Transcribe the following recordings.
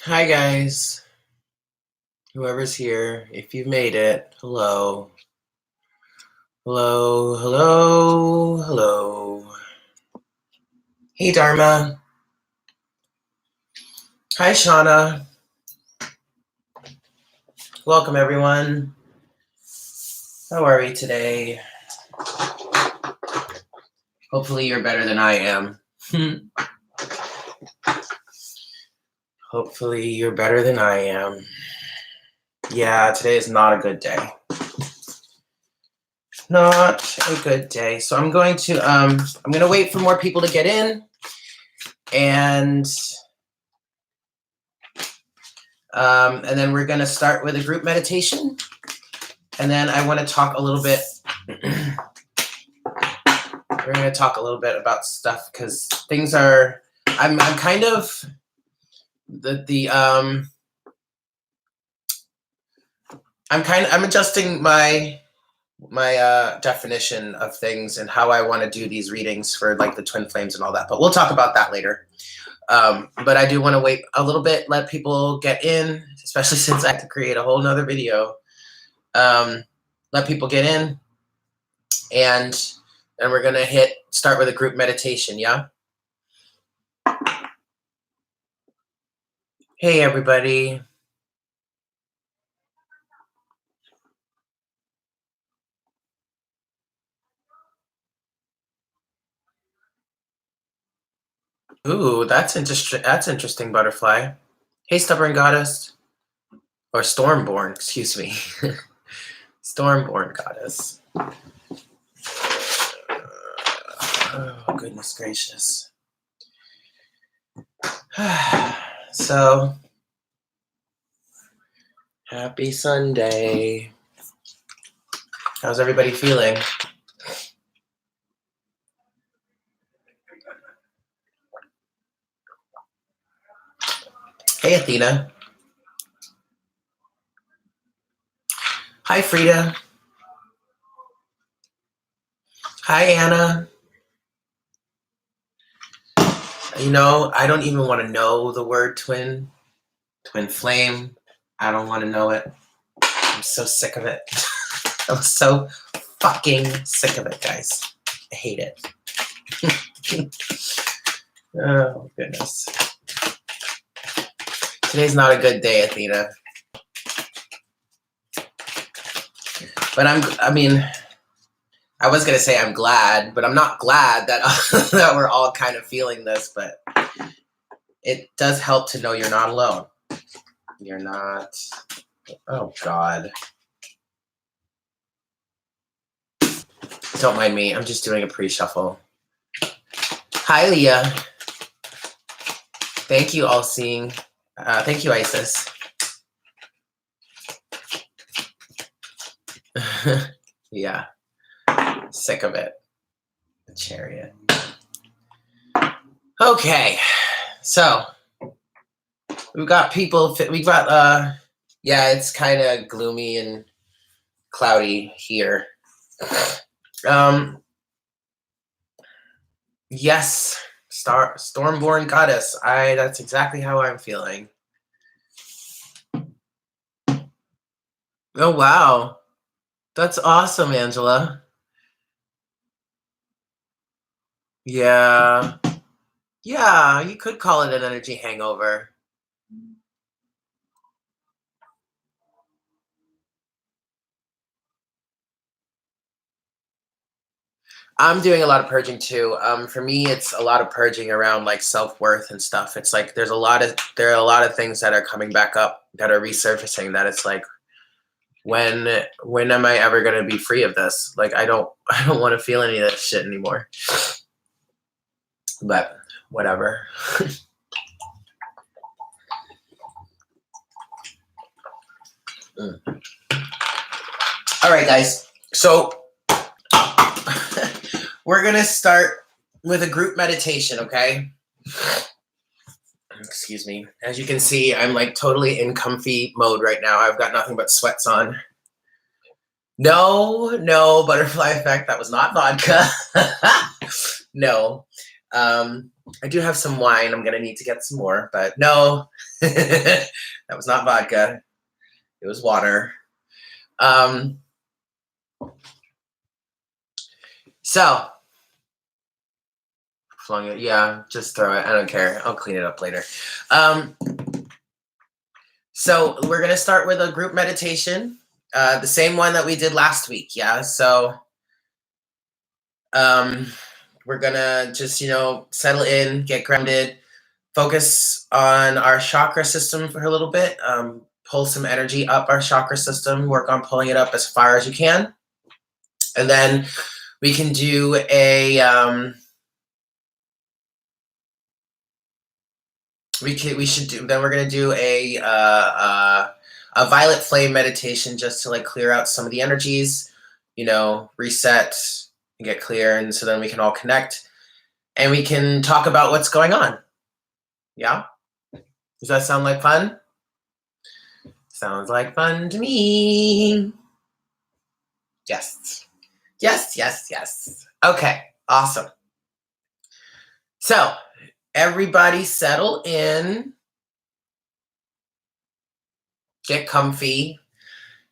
Hi guys, whoever's here, if you've made it, hello. Hello, hello, hello. Hey Dharma. Hi Shauna. Welcome everyone. How are we today? Hopefully you're better than I am. Hopefully you're better than I am. Yeah, today is not a good day. Not a good day. So I'm going to wait for more people to get in, and then we're going to start with a group meditation, and then I want to talk a little bit. We're going to talk a little bit about stuff because things are. I'm kind of I'm adjusting my definition of things and how I want to do these readings for like the twin flames and all that. But we'll talk about that later. But I do want to wait a little bit, let people get in, especially since I have to create a whole nother video. Let people get in, and then we're gonna start with a group meditation. Yeah. Hey everybody. Ooh, that's interesting. That's interesting, butterfly. Hey, stubborn goddess, or stormborn. Excuse me, stormborn goddess. Oh goodness gracious. So, happy Sunday. How's everybody feeling? Hey, Athena. Hi, Frida. Hi, Anna. You know, I don't even want to know the word twin flame. I don't want to know it. I'm so sick of it. I'm so fucking sick of it, guys. I hate it. Oh, goodness. Today's not a good day, Athena. But I was going to say I'm glad, but I'm not glad that, that we're all kind of feeling this, but it does help to know you're not alone. You're not. Oh, God. Don't mind me. I'm just doing a pre-shuffle. Hi, Leah. Thank you, All Seeing. Thank you, Isis. Yeah. Sick of it. The Chariot. Okay. So, we've got people. We've got, yeah, it's kind of gloomy and cloudy here. Yes. Stormborn goddess. That's exactly how I'm feeling. Oh, wow. That's awesome, Angela. Yeah. Yeah, you could call it an energy hangover. I'm doing a lot of purging too. For me, it's a lot of purging around like self-worth and stuff. It's like there are a lot of things that are coming back up that are resurfacing that it's like, when am I ever gonna be free of this? Like I don't want to feel any of that shit anymore. But whatever. All right, guys. So we're gonna start with a group meditation, okay? Excuse me. As you can see, I'm like totally in comfy mode right now. I've got nothing but sweats on. No, butterfly effect. That was not vodka. No. I do have some wine. I'm gonna need to get some more, but no, that was not vodka. It was water. So, flung it. Yeah, just throw it. I don't care. I'll clean it up later. So we're gonna start with a group meditation, the same one that we did last week. Yeah. So, we're gonna just settle in, get grounded, focus on our chakra system for a little bit. Pull some energy up our chakra system. Work on pulling it up as far as you can, and then we can do a then we're gonna do a violet flame meditation just to like clear out some of the energies, reset and get clear, and so then we can all connect and we can talk about what's going on. Yeah, does that sound like fun? Sounds like fun to me. Yes. Yes. Okay, awesome. So, everybody settle in. Get comfy.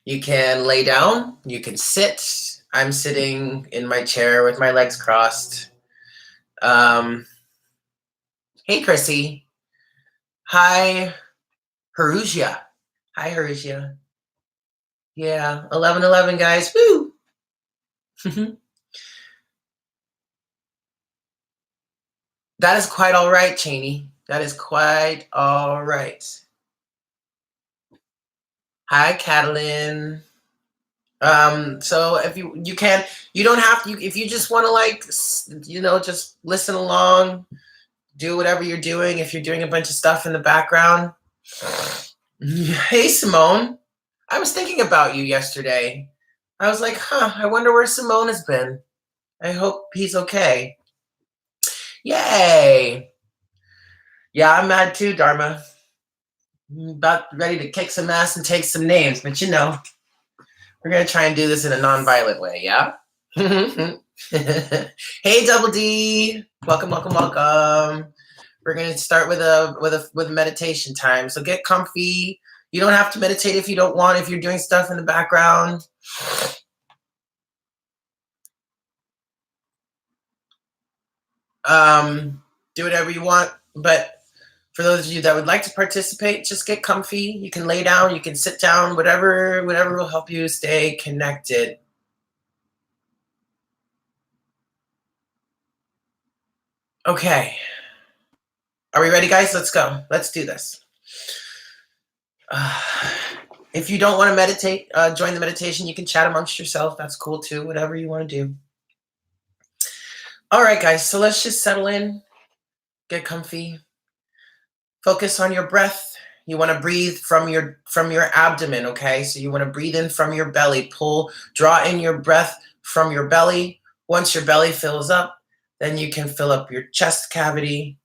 You can lay down. You can sit. I'm sitting in my chair with my legs crossed. Hey, Chrissy. Hi, Harusia. Hi, Harusia. Yeah, 11:11, guys. Woo! That is quite all right, Cheney. That is quite all right. Hi, Catalin. So if you don't have to, if you just want to just listen along, do whatever you're doing. If you're doing a bunch of stuff in the background. Hey, Simone. I was thinking about you yesterday. I was like, I wonder where Simone has been. I hope he's okay. Yay. Yeah, I'm mad too, Dharma. I'm about ready to kick some ass and take some names, but we're going to try and do this in a non-violent way, yeah? Hey, Double D. Welcome. We're going to start with meditation time. So get comfy. You don't have to meditate if you don't want, if you're doing stuff in the background. Do whatever you want, but for those of you that would like to participate, just get comfy. You can lay down, you can sit down, whatever will help you stay connected. Okay. Are we ready, guys? Let's go. Let's do this. If you don't want to meditate, join the meditation. You can chat amongst yourself. That's cool too. Whatever you want to do. All right, guys. So let's just settle in. Get comfy. Focus on your breath. You want to breathe from your abdomen, okay? So you want to breathe in from your belly. Draw in your breath from your belly. Once your belly fills up, then you can fill up your chest cavity.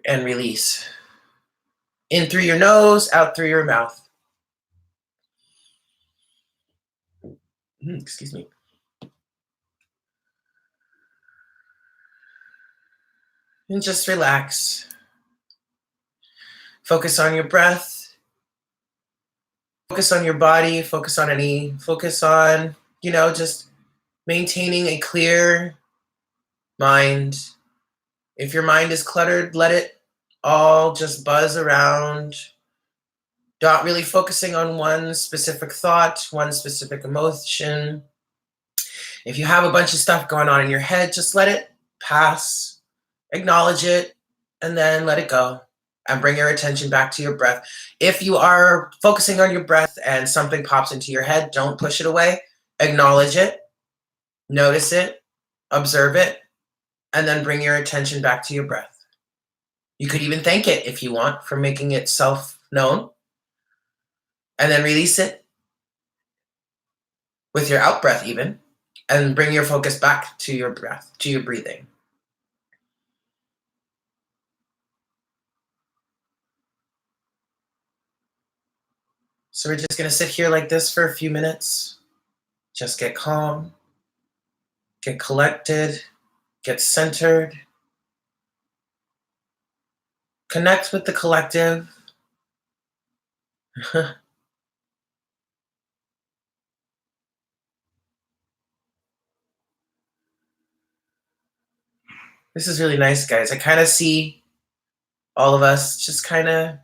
And release. In through your nose, out through your mouth. Excuse me. And just relax. Focus on your breath. Focus on your body. Focus on, just maintaining a clear mind. If your mind is cluttered, let it all just buzz around. Not really focusing on one specific thought, one specific emotion. If you have a bunch of stuff going on in your head, just let it pass. Acknowledge it, and then let it go. And bring your attention back to your breath. If you are focusing on your breath and something pops into your head, don't push it away. Acknowledge it. Notice it. Observe it. And then bring your attention back to your breath. You could even thank it if you want for making it self-known. And then release it with your out breath even. And bring your focus back to your breath, to your breathing. So we're just going to sit here like this for a few minutes, Just get calm, get collected, get centered. Connect with the collective. This is really nice, guys. I kind of see all of us just kind of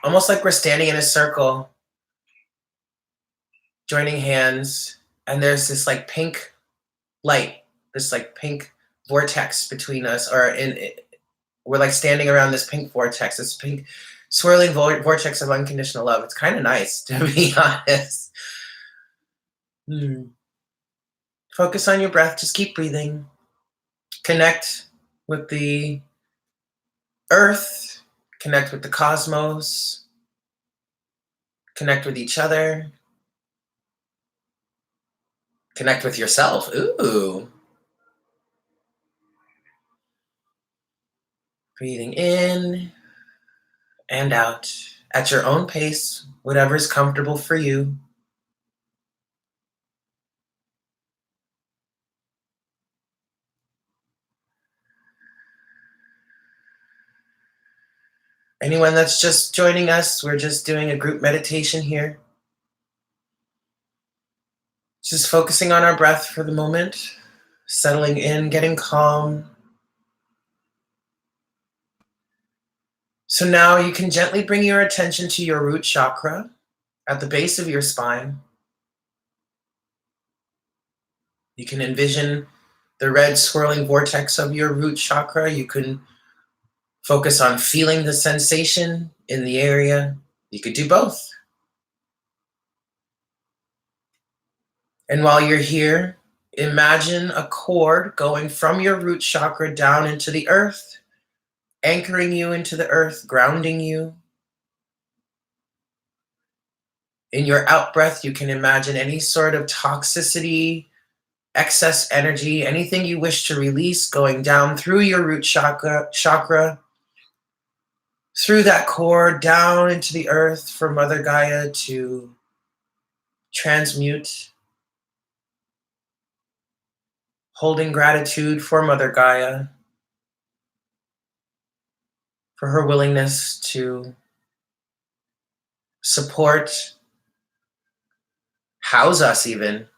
almost like we're standing in a circle, joining hands, and there's this like pink light, this like pink vortex between us, or we're like standing around this pink vortex, this pink swirling vortex of unconditional love. It's kind of nice, to be honest. Focus on your breath. Just keep breathing. Connect with the earth. Connect with the cosmos. Connect with each other. Connect with yourself. Ooh. Breathing in and out at your own pace, whatever is comfortable for you. Anyone that's just joining us, we're just doing a group meditation here. Just focusing on our breath for the moment, settling in, getting calm. So now you can gently bring your attention to your root chakra at the base of your spine. You can envision the red swirling vortex of your root chakra. You can focus on feeling the sensation in the area. You could do both. And while you're here, imagine a cord going from your root chakra down into the earth, anchoring you into the earth, grounding you. In your out breath, you can imagine any sort of toxicity, excess energy, anything you wish to release going down through your root chakra, through that cord, down into the earth for Mother Gaia to transmute. Holding gratitude for Mother Gaia, for her willingness to support, house us even.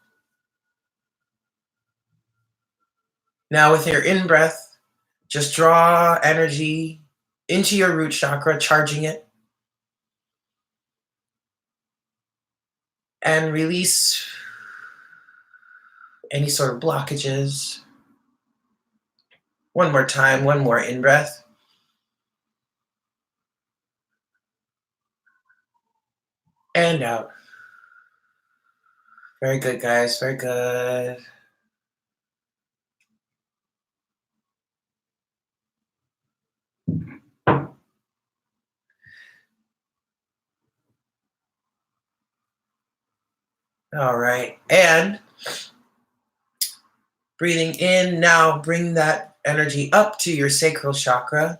Now with your in-breath, just draw energy into your root chakra, charging it. And release any sort of blockages. One more time, one more in-breath. And out. Very good, guys, very good. All right, and breathing in, now bring that energy up to your sacral chakra.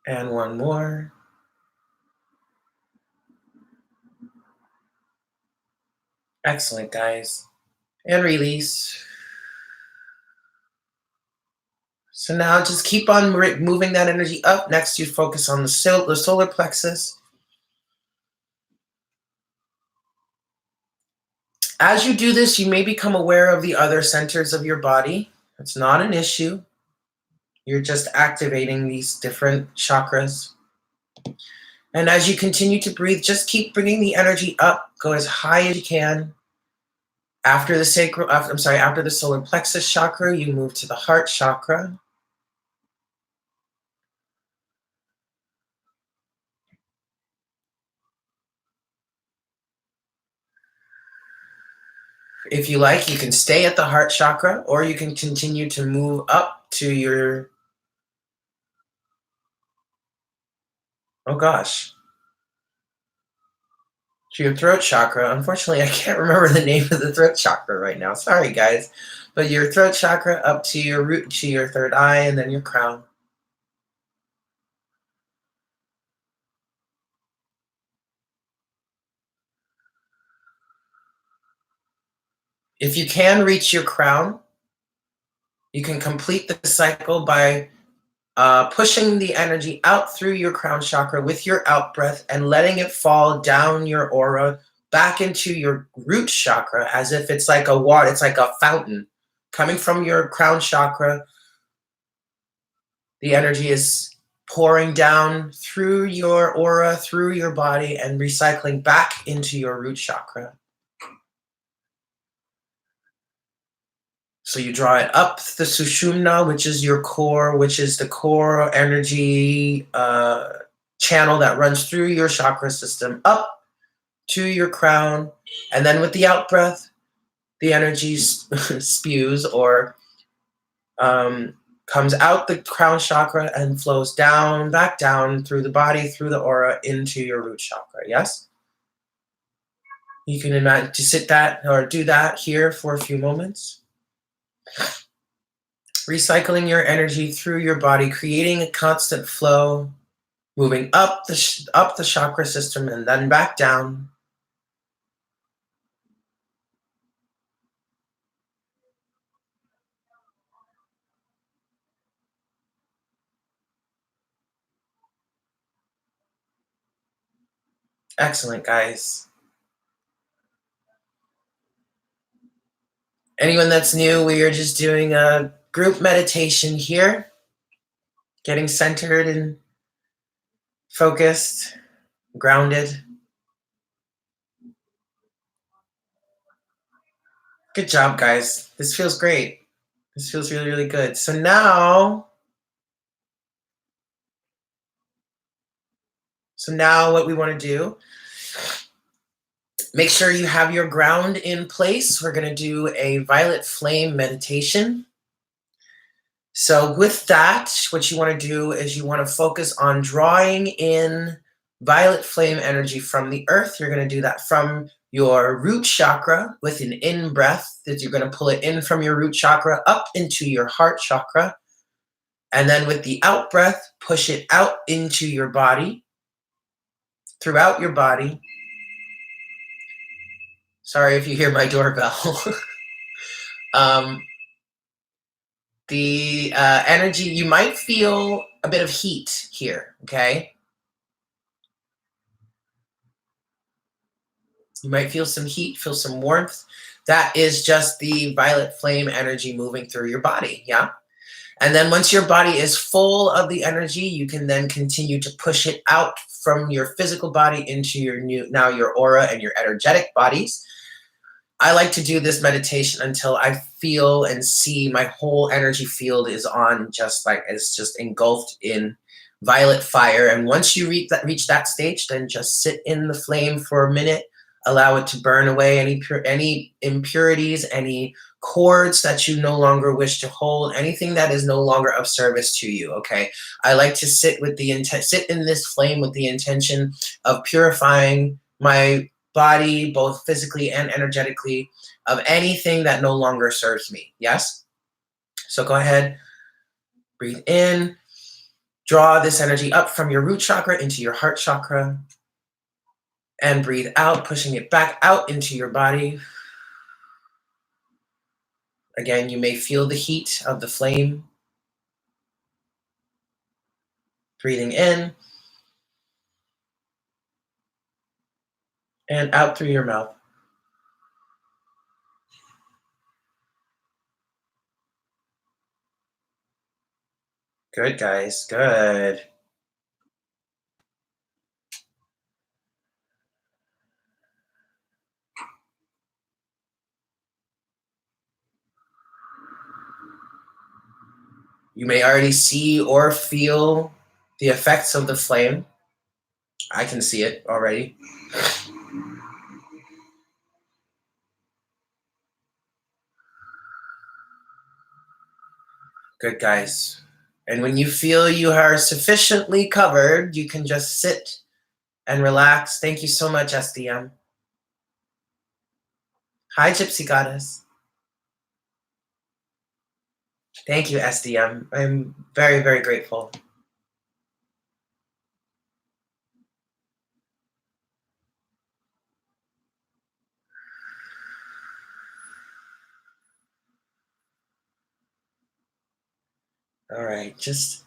And one more. Excellent, guys. And release. So now just keep on moving that energy up. Next, you focus on the solar plexus. As you do this, you may become aware of the other centers of your body. It's not an issue. You're just activating these different chakras. And as you continue to breathe, just keep bringing the energy up. Go as high as you can. After the solar plexus chakra, you move to the heart chakra. If you like, you can stay at the heart chakra, or you can continue to move up to your, oh gosh. to your throat chakra. Unfortunately, I can't remember the name of the throat chakra right now. Sorry, guys. But your throat chakra up to your root, to your third eye, and then your crown. If you can reach your crown, you can complete the cycle by pushing the energy out through your crown chakra with your out breath and letting it fall down your aura back into your root chakra as if it's like a water, it's like a fountain coming from your crown chakra. The energy is pouring down through your aura, through your body, and recycling back into your root chakra. So you draw it up the Sushumna, which is your core, which is the core energy channel that runs through your chakra system, up to your crown. And then with the out breath, the energy spews or comes out the crown chakra and flows down, back down through the body, through the aura, into your root chakra. Yes? You can imagine to sit that or do that here for a few moments. Recycling your energy through your body, creating a constant flow, moving up the chakra system and then back down. Excellent, guys. Anyone that's new, we are just doing a group meditation here, getting centered and focused, grounded. Good job, guys. This feels great. This feels really, really good. So now what we want to do, make sure you have your ground in place. We're going to do a violet flame meditation. So with that, what you want to do is you want to focus on drawing in violet flame energy from the earth. You're going to do that from your root chakra with an in breath, that you're going to pull it in from your root chakra up into your heart chakra. And then with the out breath, push it out into your body, throughout your body. Sorry if you hear my doorbell. The energy, you might feel a bit of heat here, okay? You might feel some heat, feel some warmth. That is just the violet flame energy moving through your body, yeah? And then once your body is full of the energy, you can then continue to push it out from your physical body into your aura and your energetic bodies. I like to do this meditation until I feel and see my whole energy field is on, just like it's just engulfed in violet fire. And once you reach that stage, then just sit in the flame for a minute, allow it to burn away any impurities, any cords that you no longer wish to hold, anything that is no longer of service to you. Okay, I like to sit in this flame with the intention of purifying my body, both physically and energetically, of anything that no longer serves me. Yes? So go ahead, breathe in, draw this energy up from your root chakra into your heart chakra, and breathe out, pushing it back out into your body. Again, you may feel the heat of the flame. Breathing in and out through your mouth. Good, guys. Good. You may already see or feel the effects of the flame. I can see it already. Good, guys. And when you feel you are sufficiently covered, you can just sit and relax. Thank you so much, SDM. Hi, Gypsy Goddess. Thank you, SDM. I'm very, very grateful. All right, just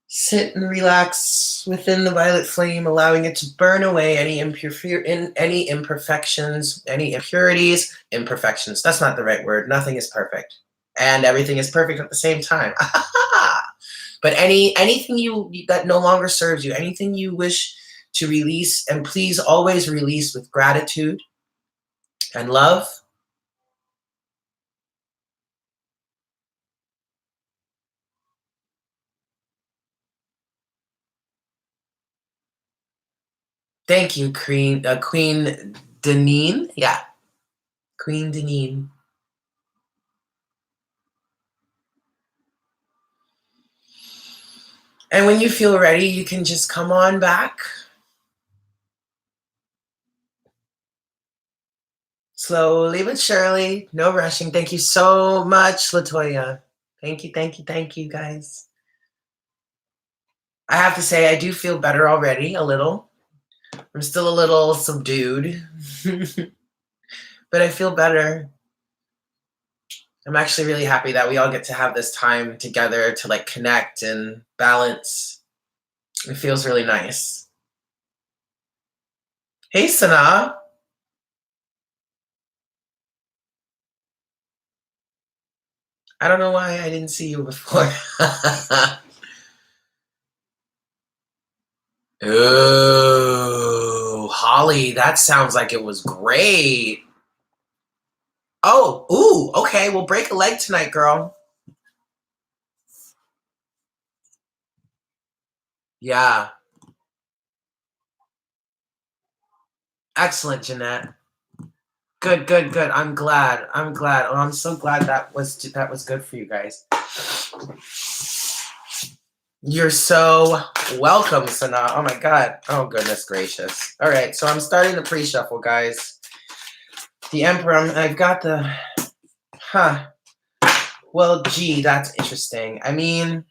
sit and relax within the violet flame, allowing it to burn away any any imperfections, any impurities, imperfections. That's not the right word. Nothing is perfect, and everything is perfect at the same time. But anything that no longer serves you, anything you wish to release, and please always release with gratitude and love. Thank you, Queen Deneen. Yeah, Queen Deneen. And when you feel ready, you can just come on back. Slowly but surely, no rushing. Thank you so much, Latoya. Thank you, thank you, thank you, guys. I have to say, I do feel better already, a little. I'm still a little subdued, but I feel better. I'm actually really happy that we all get to have this time together to like connect and balance. It feels really nice. Hey, Sana. I don't know why I didn't see you before. Ooh, Holly, that sounds like it was great. Oh, ooh, okay, we'll break a leg tonight, girl. Yeah. Excellent, Jeanette. Good, good, good. I'm glad. I'm glad. Oh, I'm so glad that was good for you guys. You're so welcome, Sana. Oh my god. Oh goodness gracious. All right, so I'm starting the pre-shuffle, guys. The Emperor. I've got the. Huh. Well, gee, that's interesting. I mean.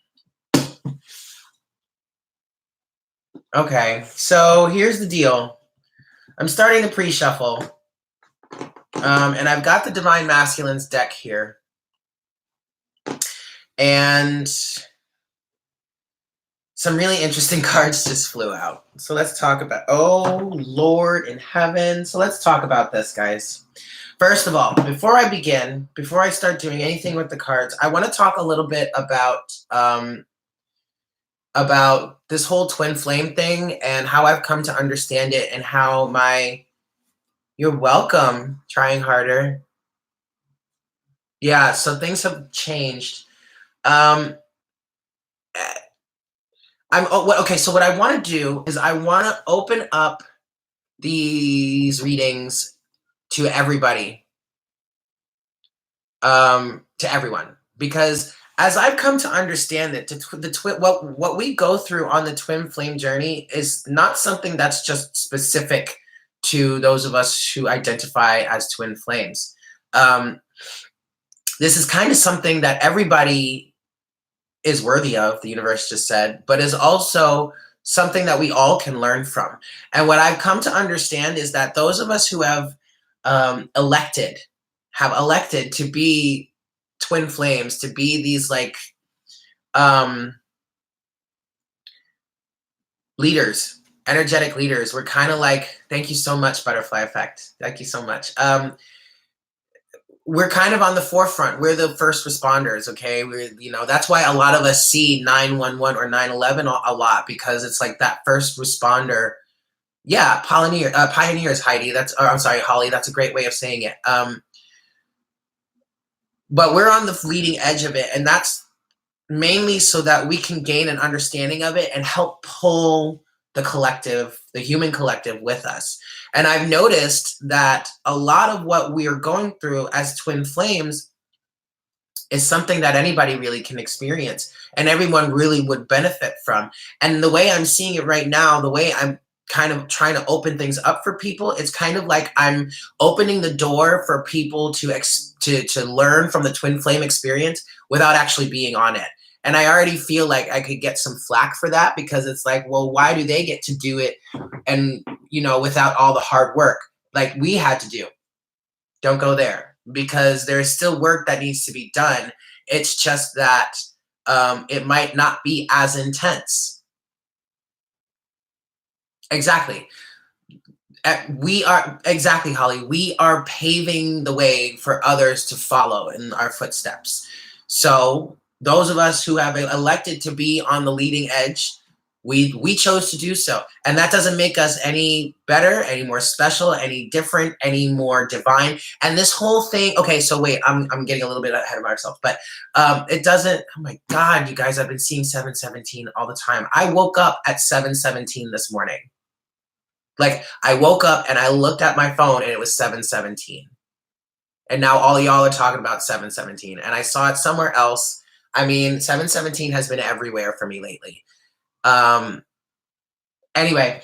Okay, so here's the deal. I'm starting the pre-shuffle, and I've got the Divine Masculines deck here, and some really interesting cards just flew out. So let's talk about. Oh Lord in heaven! So let's talk about this, guys. First of all, before I begin, before I start doing anything with the cards, I want to talk a little bit about this whole twin flame thing and how I've come to understand it and how my. You're welcome. Trying harder. Yeah, so things have changed. Um, okay. So what I want to do is I want to open up these readings to everybody, to everyone, because as I've come to understand that the twin, what we go through on the twin flame journey is not something that's just specific to those of us who identify as twin flames. This is kind of something that everybody is worthy of, the universe just said, but is also something that we all can learn from. And what I've come to understand is that those of us who have elected to be twin flames, to be these like leaders, energetic leaders, we're kind of like, thank you so much, butterfly effect. Thank you so much. We're kind of on the forefront. We're the first responders, okay? That's why a lot of us see 911 or 911 a lot, because it's like that first responder. Yeah, pioneers, Heidi. I'm sorry, Holly. That's a great way of saying it. But we're on the leading edge of it, and that's mainly so that we can gain an understanding of it and help pull the collective, the human collective, with us. And I've noticed that a lot of what we are going through as twin flames is something that anybody really can experience and everyone really would benefit from. And the way I'm seeing it right now, the way I'm kind of trying to open things up for people. It's kind of like I'm opening the door for people to learn from the twin flame experience without actually being on it. And I already feel like I could get some flack for that, because it's like, well, why do they get to do it and, you know, without all the hard work like we had to do? Don't go there, because there's still work that needs to be done. It's just that it might not be as intense. Exactly. We are, exactly, Holly. We are paving the way for others to follow in our footsteps. So those of us who have elected to be on the leading edge, we chose to do so. And that doesn't make us any better, any more special, any different, any more divine. And this whole thing, okay, so wait, I'm getting a little bit ahead of ourselves, but it doesn't, oh my God, you guys, I've been seeing 717 all the time. I woke up at 7:17 this morning. Like, I woke up and I looked at my phone and it was 7:17. And now all y'all are talking about 7:17. And I saw it somewhere else. I mean, 7:17 has been everywhere for me lately. Anyway,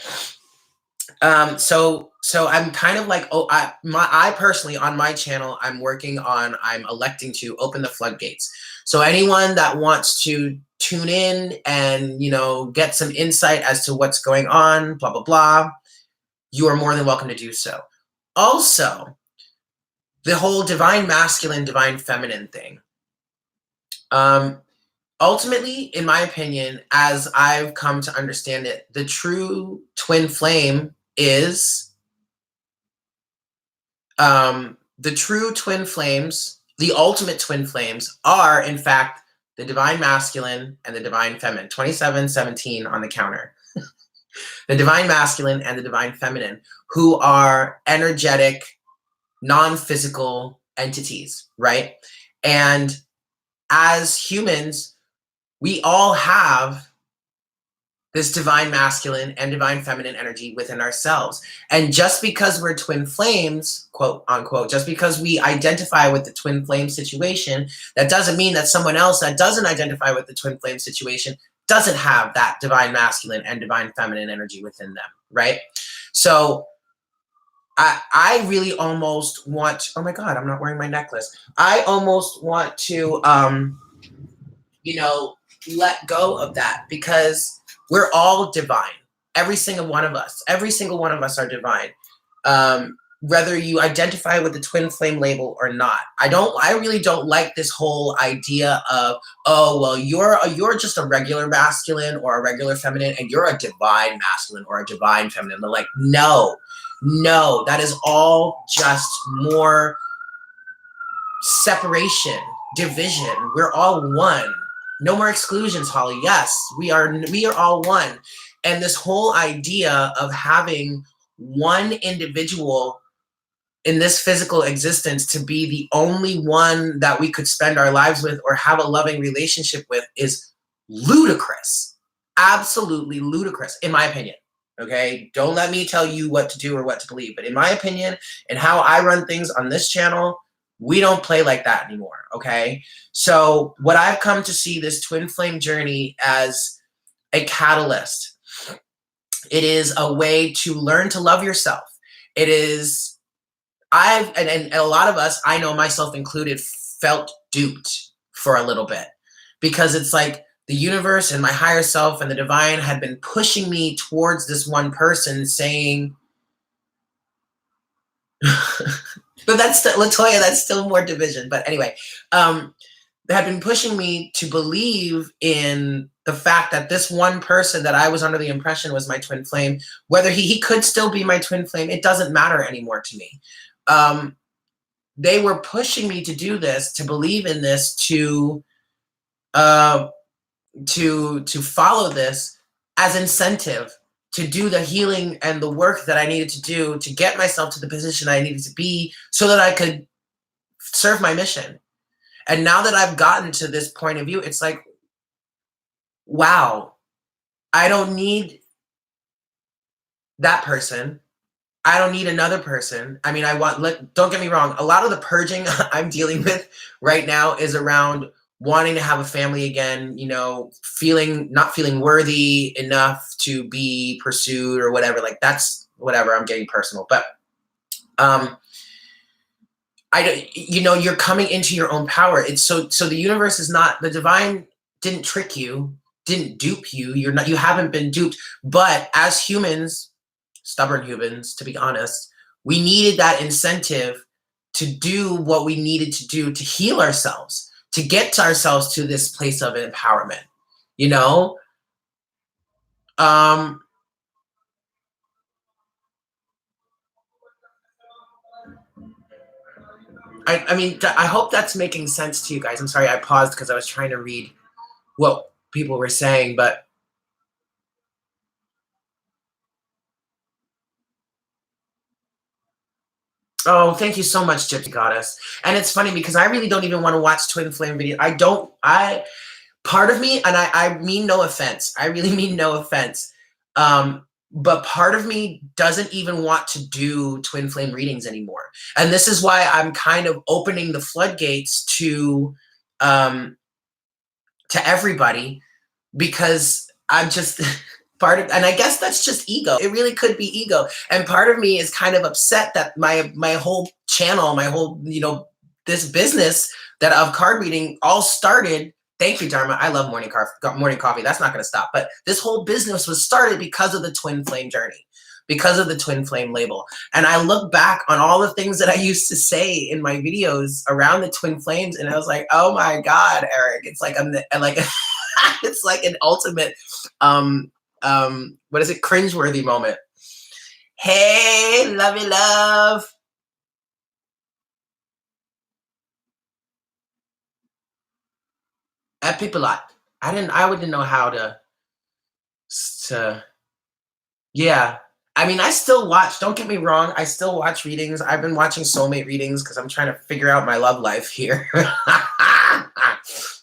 so I'm kind of like, oh, I personally on my channel, I'm electing to open the floodgates. So anyone that wants to tune in and, you know, get some insight as to what's going on, blah, blah, blah, you are more than welcome to do so. Also, the whole divine masculine, divine feminine thing. Ultimately, in my opinion, as I've come to understand it, the true twin flame is the true twin flames, the ultimate twin flames are, in fact, the divine masculine and the divine feminine. 2717 on the counter. The divine masculine and the divine feminine, who are energetic, non-physical entities, right? And as humans, we all have this divine masculine and divine feminine energy within ourselves. And just because we're twin flames, quote unquote, just because we identify with the twin flame situation, that doesn't mean that someone else that doesn't identify with the twin flame situation doesn't have that divine masculine and divine feminine energy within them, right? So I really almost want, oh my God, I'm not wearing my necklace. I almost want to, you know, let go of that, because we're all divine. Every single one of us are divine. Whether you identify with the twin flame label or not. I really don't like this whole idea of, oh, well, you're just a regular masculine or a regular feminine and you're a divine masculine or a divine feminine. They're like, no, that is all just more separation, division. We're all one. No more exclusions, Holly. Yes, we are all one. And this whole idea of having one individual in this physical existence to be the only one that we could spend our lives with or have a loving relationship with is ludicrous. Absolutely ludicrous, in my opinion. Okay? Don't let me tell you what to do or what to believe. But in my opinion, and how I run things on this channel, we don't play like that anymore, okay? So what I've come to see this twin flame journey as a catalyst. It is a way to learn to love yourself. It is, and a lot of us, I know myself included, felt duped for a little bit, because it's like the universe and my higher self and the divine had been pushing me towards this one person saying, but that's still, Latoya, that's still more division. But anyway, they had been pushing me to believe in the fact that this one person that I was under the impression was my twin flame, whether he could still be my twin flame, it doesn't matter anymore to me. They were pushing me to do this, to believe in this, to follow this as incentive, to do the healing and the work that I needed to do to get myself to the position I needed to be so that I could serve my mission. And now that I've gotten to this point of view, it's like, wow, I don't need that person. I don't need another person. I mean, don't get me wrong. A lot of the purging I'm dealing with right now is around wanting to have a family again, you know, not feeling worthy enough to be pursued or whatever. Like that's whatever, I'm getting personal. But um you know, you're coming into your own power. It's so the universe is not, the divine didn't trick you, didn't dupe you. You haven't been duped. But as humans, stubborn humans, to be honest, we needed that incentive to do what we needed to do to heal ourselves, to get to ourselves to this place of empowerment. You know, um, I mean, I hope that's making sense to you guys. I'm sorry, I paused because I was trying to read what people were saying, but oh, thank you so much, Gypsy Goddess. And it's funny because I really don't even want to watch twin flame videos. Part of me, and I mean no offense, I really mean no offense, but part of me doesn't even want to do twin flame readings anymore. And this is why I'm kind of opening the floodgates um, to everybody, because I'm just part of, and I guess that's just ego. It really could be ego. And part of me is kind of upset that my whole channel, my whole, you know, this business that of card reading all started. Thank you, Dharma. I love morning coffee. That's not going to stop. But this whole business was started because of the twin flame journey, because of the twin flame label. And I look back on all the things that I used to say in my videos around the twin flames, and I was like, oh my God, Eric, it's like like it's like an ultimate what is it, cringeworthy moment. Hey, lovey love. At people lot. I wouldn't know how to yeah. I mean, I still watch, don't get me wrong, I still watch readings. I've been watching soulmate readings because I'm trying to figure out my love life here.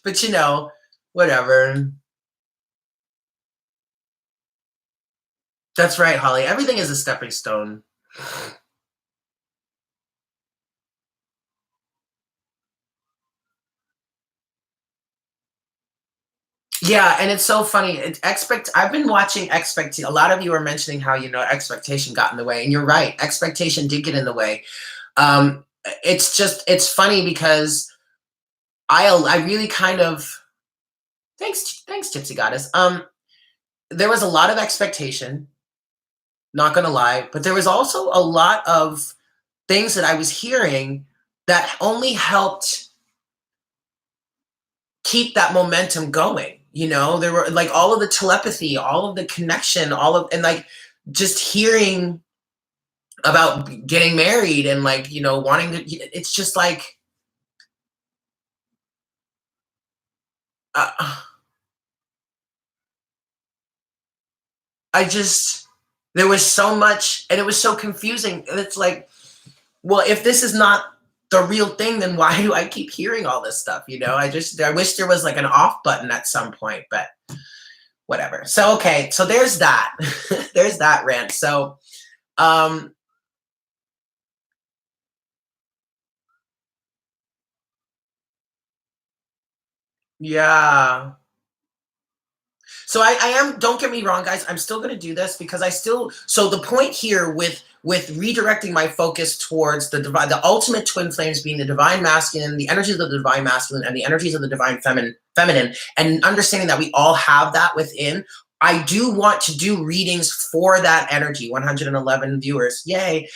But you know, whatever. That's right, Holly. Everything is a stepping stone. Yeah, and it's so funny. I've been watching expect. A lot of you are mentioning how, you know, expectation got in the way, and you're right. Expectation did get in the way. It's funny because I really kind of, thanks Gypsy Goddess. There was a lot of expectation, not gonna lie, but there was also a lot of things that I was hearing that only helped keep that momentum going. You know, there were like all of the telepathy, all of the connection, and like just hearing about getting married and like, you know, wanting to, it's just like, uh, I just, there was so much and it was so confusing. And it's like, well, if this is not the real thing, then why do I keep hearing all this stuff? You know, I wish there was like an off button at some point, but whatever. So, okay. So there's that, there's that rant. So, um, yeah. So I am, don't get me wrong, guys, I'm still gonna do this because so the point here with redirecting my focus towards the ultimate twin flames being the divine masculine, the energies of the divine masculine and the energies of the divine feminine, and understanding that we all have that within. I do want to do readings for that energy, 111 viewers, yay.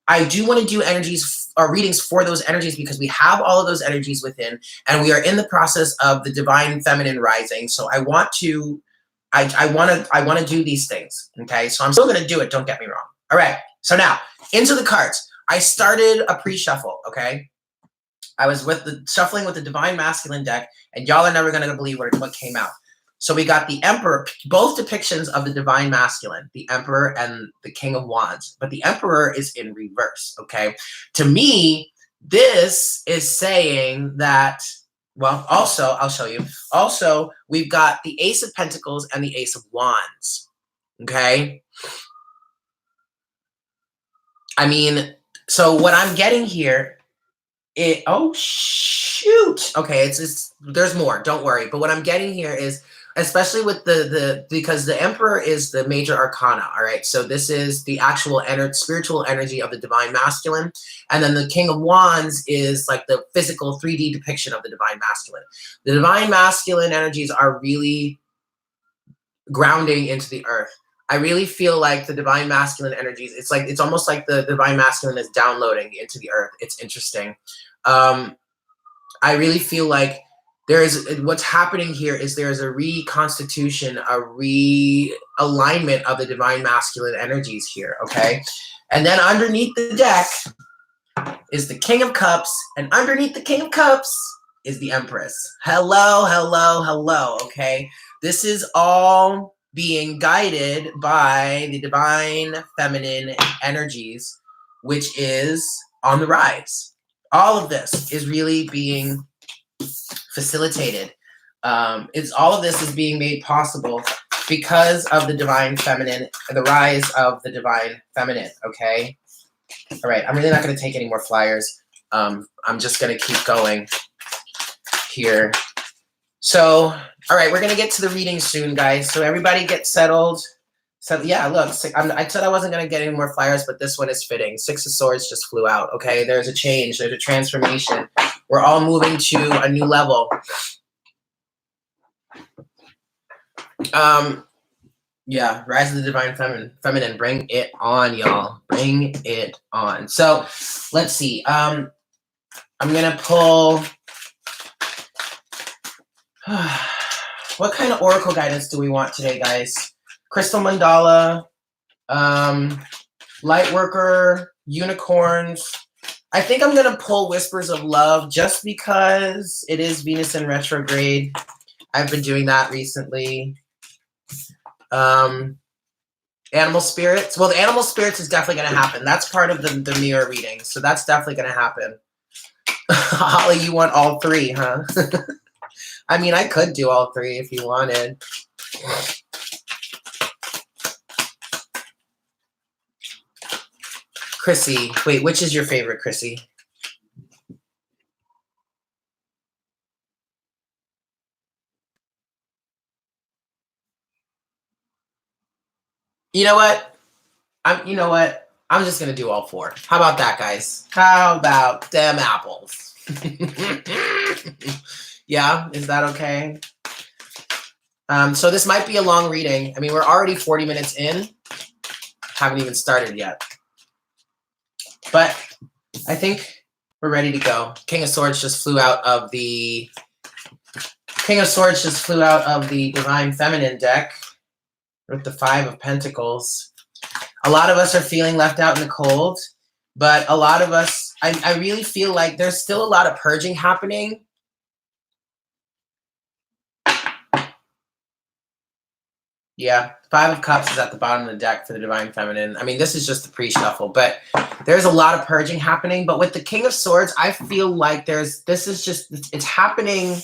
I do want to do energies or readings for those energies because we have all of those energies within, and we are in the process of the divine feminine rising. So I want to, I want to do these things. Okay, so I'm still going to do it. Don't get me wrong. All right. So now into the cards. I started a pre-shuffle. Okay, I was with the shuffling with the divine masculine deck, and y'all are never going to believe what came out. So we got the Emperor, both depictions of the divine masculine, the Emperor and the King of Wands, but the Emperor is in reverse, okay? To me, this is saying that, well, also, I'll show you. Also, we've got the Ace of Pentacles and the Ace of Wands, okay? I mean, so what I'm getting here Oh shoot. Okay, it's there's more. Don't worry. But what I'm getting here is, especially with because the Emperor is the major arcana. All right, so this is the actual spiritual energy of the divine masculine, and then the King of Wands is like the physical 3D depiction of the divine masculine. The divine masculine energies are really grounding into the earth. I really feel like the divine masculine energies, it's almost like the divine masculine is downloading into the earth. It's interesting. I really feel like what's happening here is there's a reconstitution, a realignment of the divine masculine energies here, okay? And then underneath the deck is the King of Cups, and underneath the King of Cups is the Empress. Hello, hello, hello, okay? This is all being guided by the divine feminine energies, which is on the rise. All of this is really being facilitated. All of this is being made possible because of the divine feminine, the rise of the divine feminine, okay? All right, I'm really not going to take any more flyers. I'm just going to keep going here. So, all right, we're going to get to the reading soon, guys. So everybody get settled. So yeah, look, I said I wasn't going to get any more flyers, but this one is fitting. 6 of Swords just flew out, okay? There's a change. There's a transformation. We're all moving to a new level. Yeah, Rise of the Divine Feminine. Bring it on, y'all. Bring it on. So let's see. I'm going to pull... What kind of oracle guidance do we want today, guys? Crystal Mandala, Lightworker, Unicorns. I think I'm going to pull Whispers of Love just because it is Venus in retrograde. I've been doing that recently. Animal Spirits. Well, the Animal Spirits is definitely going to happen. That's part of the mirror reading. So that's definitely going to happen. Holly, you want all 3, huh? I mean, I could do all 3 if you wanted. Chrissy. Wait, which is your favorite, Chrissy? You know what? I'm just going to do all 4. How about that, guys? How about them apples? Yeah, is that okay? So this might be a long reading. I mean, we're already 40 minutes in. Haven't even started yet. But I think we're ready to go. King of Swords just flew out of the Divine Feminine deck with the 5 of Pentacles. A lot of us are feeling left out in the cold, but a lot of us, I really feel like there's still a lot of purging happening. Yeah, 5 of Cups is at the bottom of the deck for the Divine Feminine. I mean, this is just the pre-shuffle, but there's a lot of purging happening. But with the King of Swords, I feel like it's happening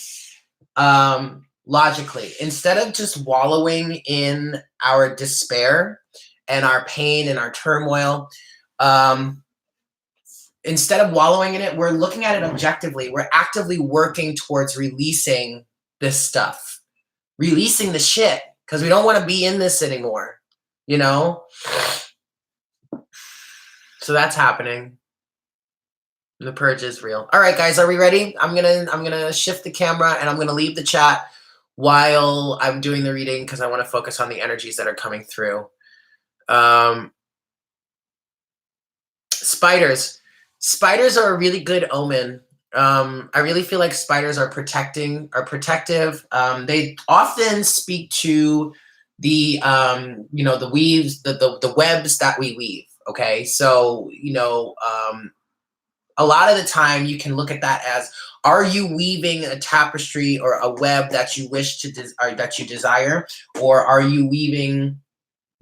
logically. Instead of just wallowing in our despair and our pain and our turmoil, instead of wallowing in it, we're looking at it objectively. We're actively working towards releasing this stuff, releasing the shit. Because we don't want to be in this anymore, you know? So that's happening. The purge is real. All right, guys, are we ready? I'm gonna shift the camera and I'm gonna leave the chat while I'm doing the reading because I want to focus on the energies that are coming through. Spiders. Spiders are a really good omen. I really feel like spiders are protective. They often speak to the the weaves, the webs that we weave. Okay, so a lot of the time you can look at that as, are you weaving a tapestry or a web that you wish to or that you desire, or are you weaving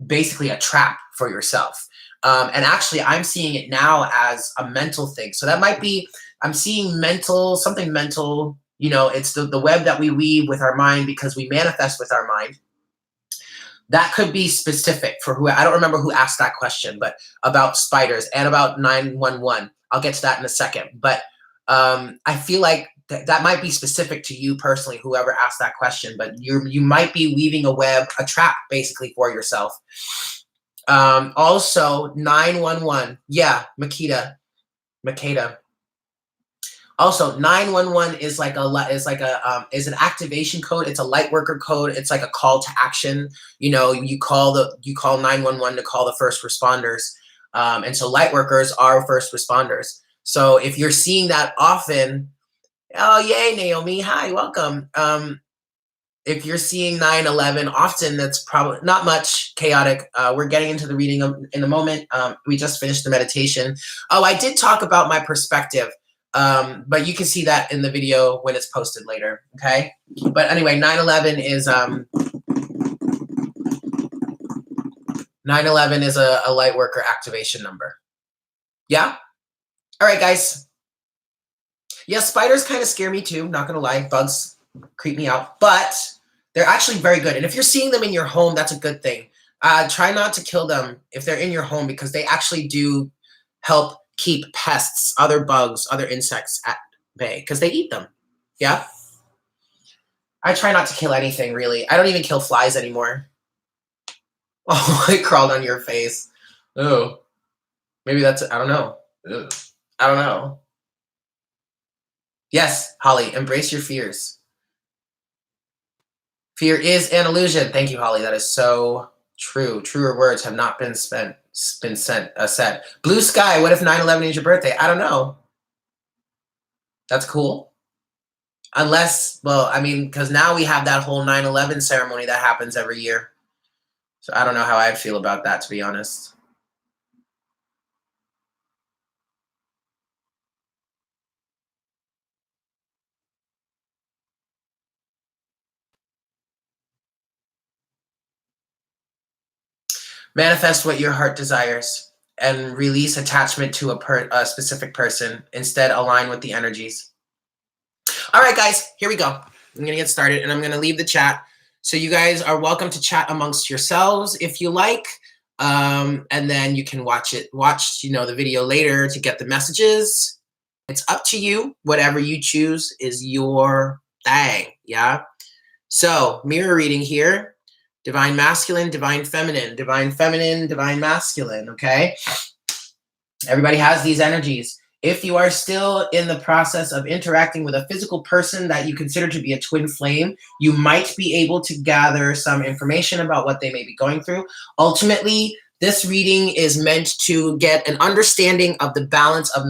basically a trap for yourself? And actually, I'm seeing it now as a mental thing. So that might be, I'm seeing something mental, it's the web that we weave with our mind because we manifest with our mind. That could be specific for who, I don't remember who asked that question, but about spiders and about 911. I'll get to that in a second. But I feel like that might be specific to you personally, whoever asked that question, but you might be weaving a web, a trap basically for yourself. Also 911. Yeah, Makeda. Also 911 is like is an activation code. It's a light worker code. It's like a call to action. You know, you call 911 to call the first responders. And so light workers are first responders. So if you're seeing that often, oh yay, Naomi, hi, welcome. If you're seeing 911 often, that's probably not much chaotic. We're getting into the reading in a moment. We just finished the meditation. Oh, I did talk about my perspective, but you can see that in the video when it's posted later, okay? But anyway, 911 is 911 is a light worker activation number. Yeah? All right, guys. Yeah, spiders kind of scare me too, not gonna lie. Bugs creep me out, but they're actually very good. And if you're seeing them in your home, that's a good thing. Try not to kill them if they're in your home, because they actually do help keep pests, other bugs, other insects at bay, because they eat them. Yeah? I try not to kill anything, really. I don't even kill flies anymore. Oh, it crawled on your face. Oh, maybe that's, I don't know. Ugh. I don't know. Yes, Holly, embrace your fears. Fear is an illusion. Thank you, Holly. That is so true. Truer words have not been said. Blue sky. What if 9/11 is your birthday? I don't know. That's cool. Unless, well, I mean, because now we have that whole 9/11 ceremony that happens every year. So I don't know how I'd feel about that, to be honest. Manifest what your heart desires and release attachment to a specific person. Instead, align with the energies. All right, guys, here we go. I'm going to get started, and I'm going to leave the chat. So you guys are welcome to chat amongst yourselves if you like. And then you can watch the video later to get the messages. It's up to you. Whatever you choose is your thing, yeah? So, mirror reading here. Divine masculine, divine feminine, divine feminine, divine masculine, okay? Everybody has these energies. If you are still in the process of interacting with a physical person that you consider to be a twin flame, you might be able to gather some information about what they may be going through. Ultimately, this reading is meant to get an understanding of the balance of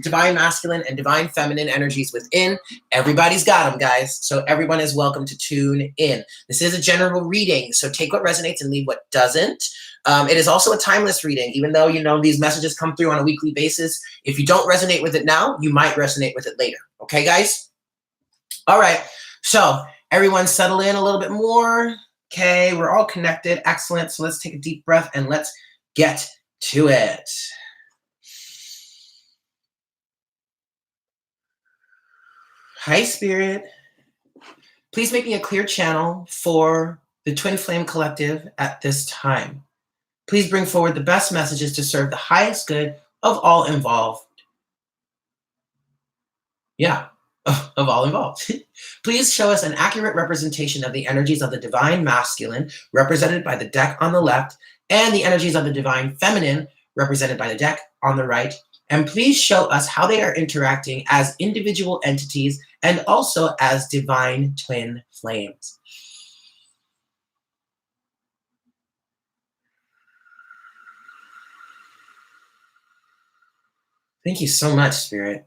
divine masculine and divine feminine energies within. Everybody's got them, guys. So everyone is welcome to tune in. This is a general reading, so take what resonates and leave what doesn't. It is also a timeless reading, even though, these messages come through on a weekly basis. If you don't resonate with it now, you might resonate with it later. Okay, guys? All right. So everyone settle in a little bit more. Okay, we're all connected. Excellent. So let's take a deep breath and let's get to it. Hi, Spirit. Please make me a clear channel for the Twin Flame Collective at this time. Please bring forward the best messages to serve the highest good of all involved. Yeah, of all involved. Please show us an accurate representation of the energies of the divine masculine, represented by the deck on the left, and the energies of the divine feminine, represented by the deck on the right. And please show us how they are interacting as individual entities and also as divine twin flames. Thank you so much, Spirit.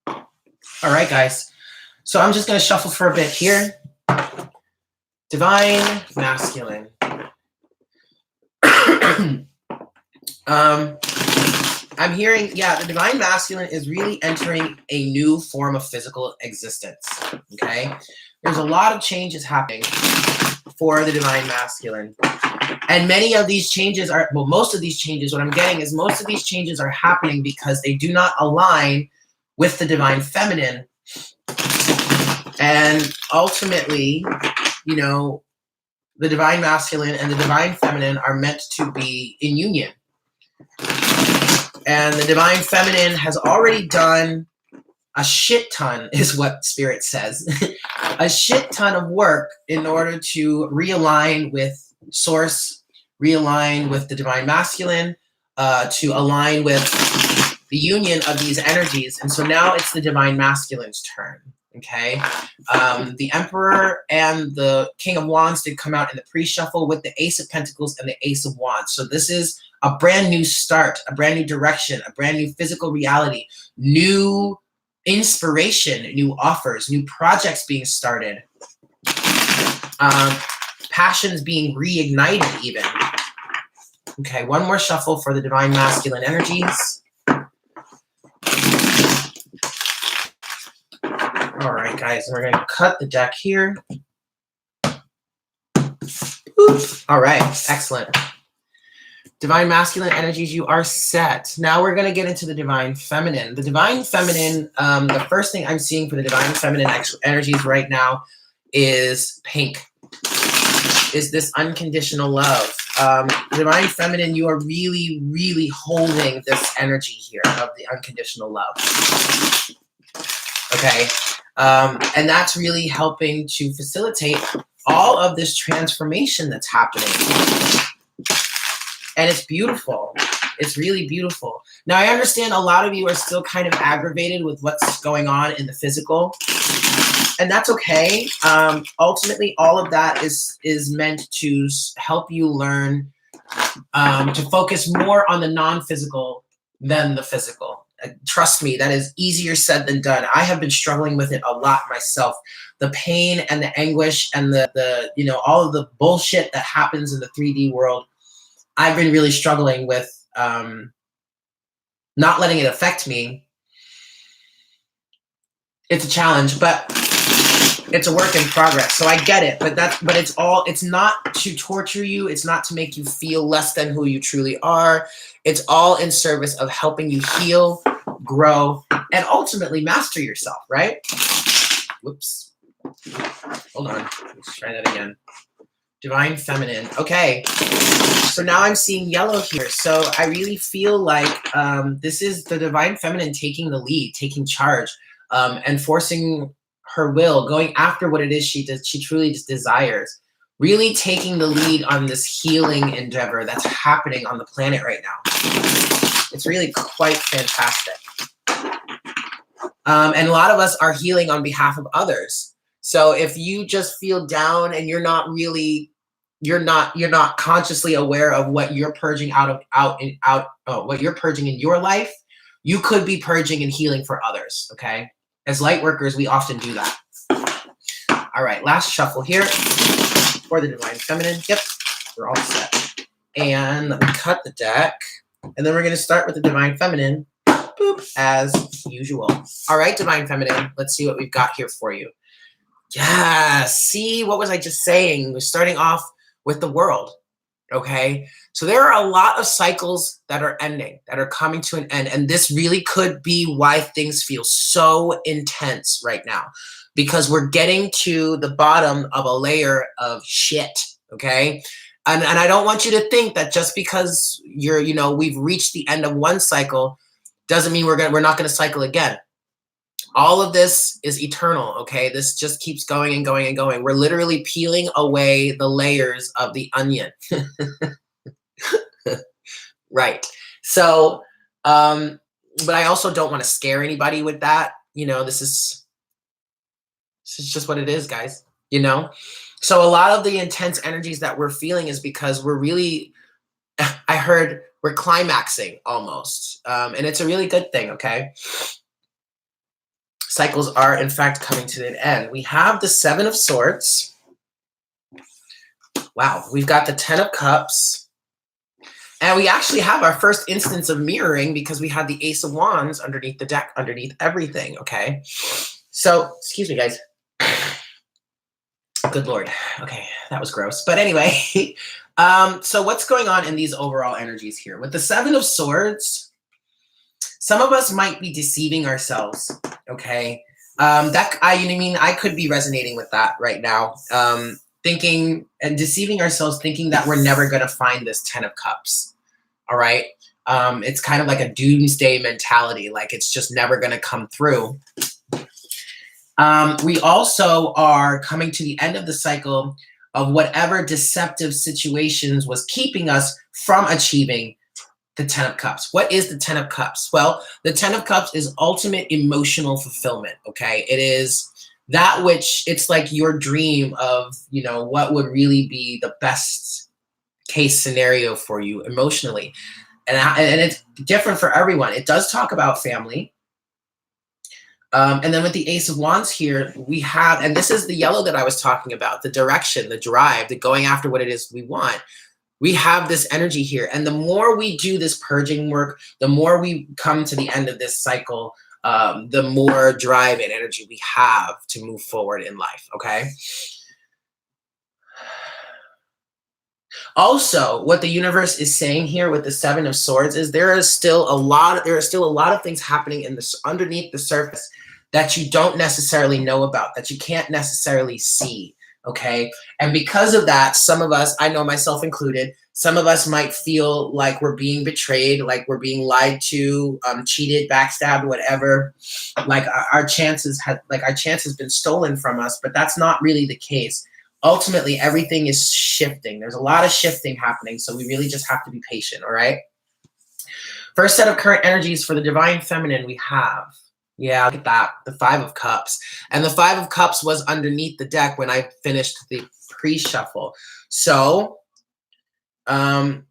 All right, guys. So I'm just going to shuffle for a bit here. Divine masculine. I'm hearing, the divine masculine is really entering a new form of physical existence, okay? There's a lot of changes happening for the divine masculine. And many of these changes most of these changes, what I'm getting is most of these changes are happening because they do not align with the divine feminine. And ultimately, the divine masculine and the divine feminine are meant to be in union. And the divine feminine has already done a shit ton is what Spirit says. A shit ton of work in order to realign with Source, realign with the Divine Masculine, to align with the union of these energies. And so now it's the Divine Masculine's turn. Okay, the Emperor and the King of Wands did come out in the pre-shuffle with the Ace of Pentacles and the Ace of Wands. So this is a brand new start, a brand new direction, a brand new physical reality, new inspiration, new offers, new projects being started, passions being reignited even. Okay, one more shuffle for the Divine Masculine energies. All right, guys, we're going to cut the deck here. Oops. All right, excellent. Divine Masculine energies, you are set. Now we're going to get into the Divine Feminine. The Divine Feminine, the first thing I'm seeing for the Divine Feminine energies right now is pink. Is this unconditional love. Divine Feminine, you are really, really holding this energy here of the unconditional love. Okay. And that's really helping to facilitate all of this transformation that's happening. And it's beautiful. It's really beautiful. Now, I understand a lot of you are still kind of aggravated with what's going on in the physical. And that's okay. Ultimately, all of that is meant to help you learn to focus more on the non-physical than the physical. Trust me, that is easier said than done. I have been struggling with it a lot myself. The pain and the anguish and the you know, all of the bullshit that happens in the 3D world, I've been really struggling with not letting it affect me. It's a challenge, but it's a work in progress. So I get it, but it's not to torture you. It's not to make you feel less than who you truly are. It's all in service of helping you heal, grow, and ultimately master yourself, right? Whoops. Hold on. Let's try that again. Divine Feminine. Okay. So now I'm seeing yellow here. So I really feel like this is the Divine Feminine taking the lead, taking charge, and forcing her will, going after what it is she truly just desires. Really taking the lead on this healing endeavor that's happening on the planet right now. It's really quite fantastic. And a lot of us are healing on behalf of others. So if you just feel down and you're not consciously aware of what you're purging what you're purging in your life, you could be purging and healing for others. Okay. As light workers, we often do that. All right, last shuffle here for the Divine Feminine. Yep, we're all set. And let me cut the deck. And then we're going to start with the Divine Feminine, boop, as usual. All right, Divine Feminine, let's see what we've got here for you. Yeah, see, what was I just saying? We're starting off with the world, okay? So there are a lot of cycles that are ending, that are coming to an end. And this really could be why things feel so intense right now, because we're getting to the bottom of a layer of shit, okay? And I don't want you to think that just because we've reached the end of one cycle doesn't mean we're not going to cycle again. All of this is eternal, okay? This just keeps going and going and going. We're literally peeling away the layers of the onion. Right. So, but I also don't want to scare anybody with that. This is just what it is, guys, So a lot of the intense energies that we're feeling is because we're really, I heard we're climaxing almost. And it's a really good thing, okay? Cycles are, in fact, coming to an end. We have the Seven of Swords. Wow. We've got the Ten of Cups. And we actually have our first instance of mirroring because we had the Ace of Wands underneath the deck, underneath everything, okay? So, excuse me, guys. Good Lord. Okay, that was gross. But anyway, so what's going on in these overall energies here? With the Seven of Swords, some of us might be deceiving ourselves, okay? I could be resonating with that right now. Thinking and deceiving ourselves, thinking that we're never going to find this Ten of Cups. All right. It's kind of like a doomsday mentality, like it's just never going to come through. We also are coming to the end of the cycle of whatever deceptive situations was keeping us from achieving the 10 of Cups. What is the 10 of Cups? Well, the 10 of Cups is ultimate emotional fulfillment, okay? It is that which, it's like your dream of, you know, what would really be the best case scenario for you emotionally. And it's different for everyone. It does talk about family. And then with the Ace of Wands here, we have, and this is the yellow that I was talking about, the direction, the drive, the going after what it is we want. We have this energy here. And the more we do this purging work, the more we come to the end of this cycle, the more drive and energy we have to move forward in life, okay? Also, what the universe is saying here with the Seven of Swords is there are still a lot of things happening in this underneath the surface that you don't necessarily know about, that you can't necessarily see, okay? And because of that, some of us, I know myself included, some of us might feel like we're being betrayed, like we're being lied to, cheated, backstabbed, whatever. Like our chances been stolen from us, but that's not really the case. Ultimately, everything is shifting. There's a lot of shifting happening, so we really just have to be patient, all right? First set of current energies for the Divine Feminine we have. Yeah, look at that, the Five of Cups. And the Five of Cups was underneath the deck when I finished the pre-shuffle. So,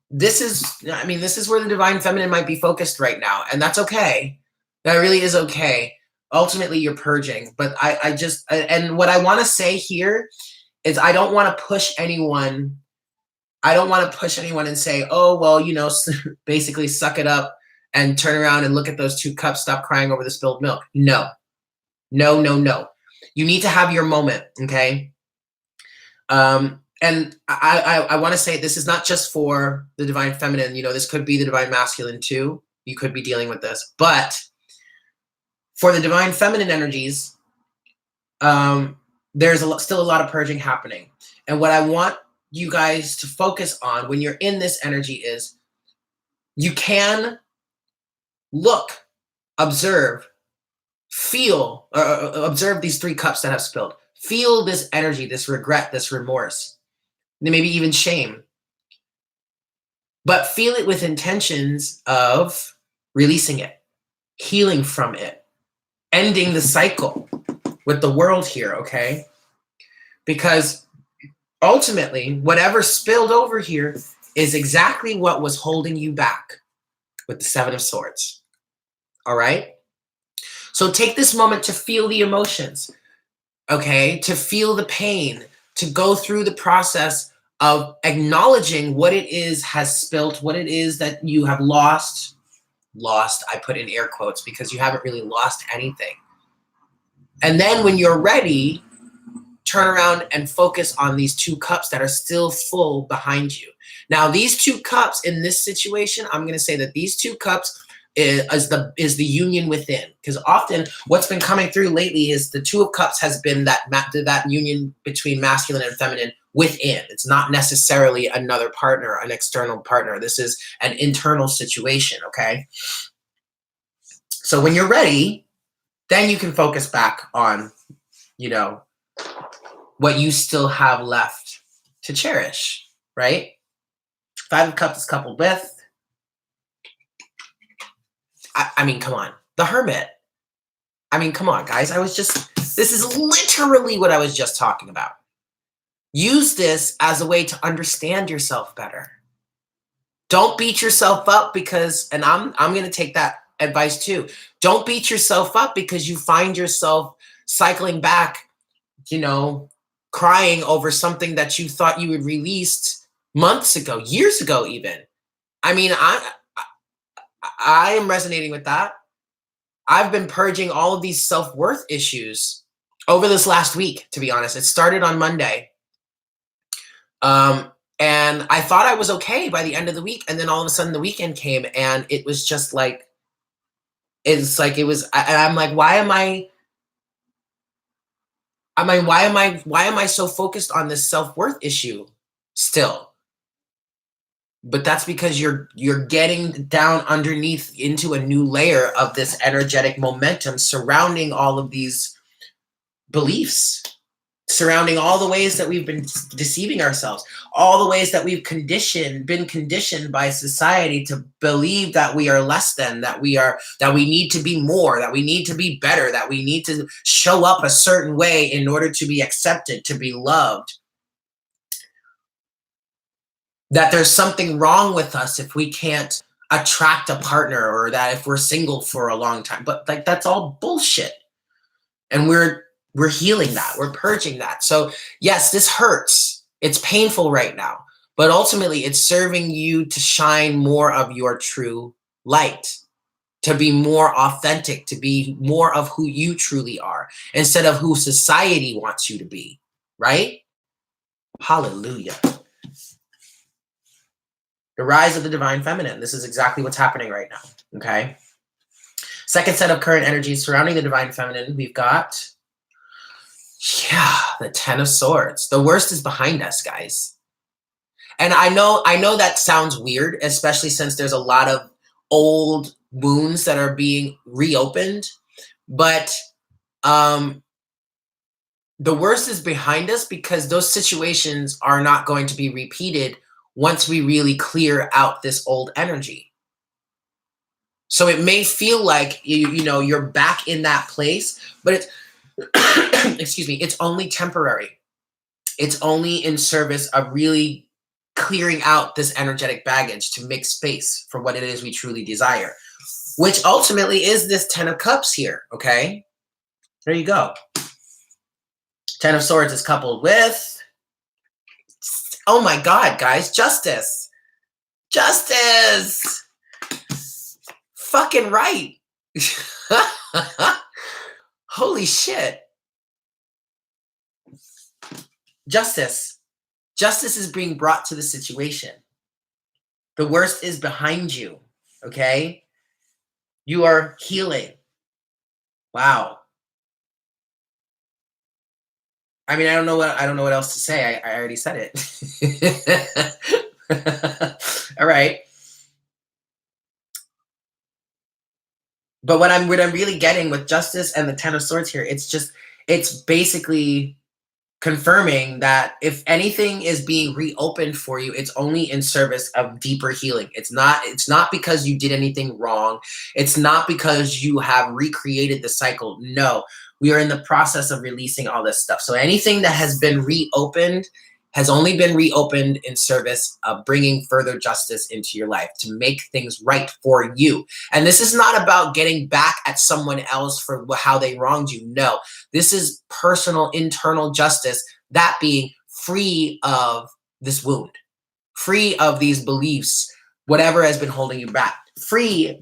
this is where the Divine Feminine might be focused right now, and that's okay. That really is okay. Ultimately, you're purging, but and what I want to say here is I don't want to push anyone. I don't want to push anyone and say, oh, well, you know, basically suck it up and turn around and look at those 2 cups, stop crying over the spilled milk. No, no, no, no. You need to have your moment, okay? And I want to say this is not just for the Divine Feminine. You know, this could be the Divine Masculine too. You could be dealing with this. But for the Divine Feminine energies, there's still a lot of purging happening. And what I want you guys to focus on when you're in this energy is you can look, observe, feel, observe these 3 cups that have spilled. Feel this energy, this regret, this remorse, maybe even shame. But feel it with intentions of releasing it, healing from it, ending the cycle with the world here, okay? Because ultimately, whatever spilled over here is exactly what was holding you back with the Seven of Swords. All right? So take this moment to feel the emotions, okay? To feel the pain, to go through the process of acknowledging what it is has spilt, what it is that you have lost. Lost, I put in air quotes because you haven't really lost anything. And then when you're ready, turn around and focus on these 2 cups that are still full behind you. Now, these 2 cups in this situation, I'm going to say that these 2 cups is the union within, because often what's been coming through lately is the 2 of Cups has been that union between masculine and feminine within. It's not necessarily another partner, an external partner. This is an internal situation, okay? So when you're ready, then you can focus back on, you know, what you still have left to cherish, right? 5 of Cups is coupled with, I mean, come on, the Hermit. I mean, come on, guys. This is literally what I was just talking about. Use this as a way to understand yourself better. Don't beat yourself up because, and I'm going to take that advice too. Don't beat yourself up because you find yourself cycling back, you know, crying over something that you thought you had released months ago, years ago even. I mean, I am resonating with that. I've been purging all of these self-worth issues over this last week, to be honest. It started on Monday. And I thought I was okay by the end of the week. And then all of a sudden the weekend came and it was just like, and I'm like, why am I so focused on this self-worth issue still? But that's because you're getting down underneath into a new layer of this energetic momentum surrounding all of these beliefs, surrounding all the ways that we've been deceiving ourselves, all the ways that we've been conditioned by society to believe that we are less than, that we need to be more, that we need to be better, that we need to show up a certain way in order to be accepted, to be loved. That there's something wrong with us if we can't attract a partner, or that if we're single for a long time. But like, that's all bullshit. And we're healing that. We're purging that. So yes, this hurts. It's painful right now, but ultimately it's serving you to shine more of your true light, to be more authentic, to be more of who you truly are instead of who society wants you to be, right? Hallelujah. The rise of the divine feminine. This is exactly what's happening right now, okay? Second set of current energies surrounding the divine feminine, we've got, the Ten of Swords. The worst is behind us, guys. And I know that sounds weird, especially since there's a lot of old wounds that are being reopened, but the worst is behind us because those situations are not going to be repeated once we really clear out this old energy. So it may feel like you're back in that place, but it's excuse me, it's only temporary. It's only in service of really clearing out this energetic baggage to make space for what it is we truly desire, which ultimately is this Ten of Cups here, okay? There you go. Ten of Swords is coupled with, oh my God, guys, Justice. Justice. Fucking right. Holy shit. Justice. Justice is being brought to the situation. The worst is behind you, okay? You are healing. Wow. I mean, I don't know what else to say. I already said it. All right. But what I'm really getting with Justice and the Ten of Swords here, it's basically confirming that if anything is being reopened for you, it's only in service of deeper healing. It's not because you did anything wrong. It's not because you have recreated the cycle. No, we are in the process of releasing all this stuff. So anything that has been reopened has only been reopened in service of bringing further justice into your life to make things right for you. And this is not about getting back at someone else for how they wronged you. No, this is personal, internal justice, that being free of this wound, free of these beliefs, whatever has been holding you back,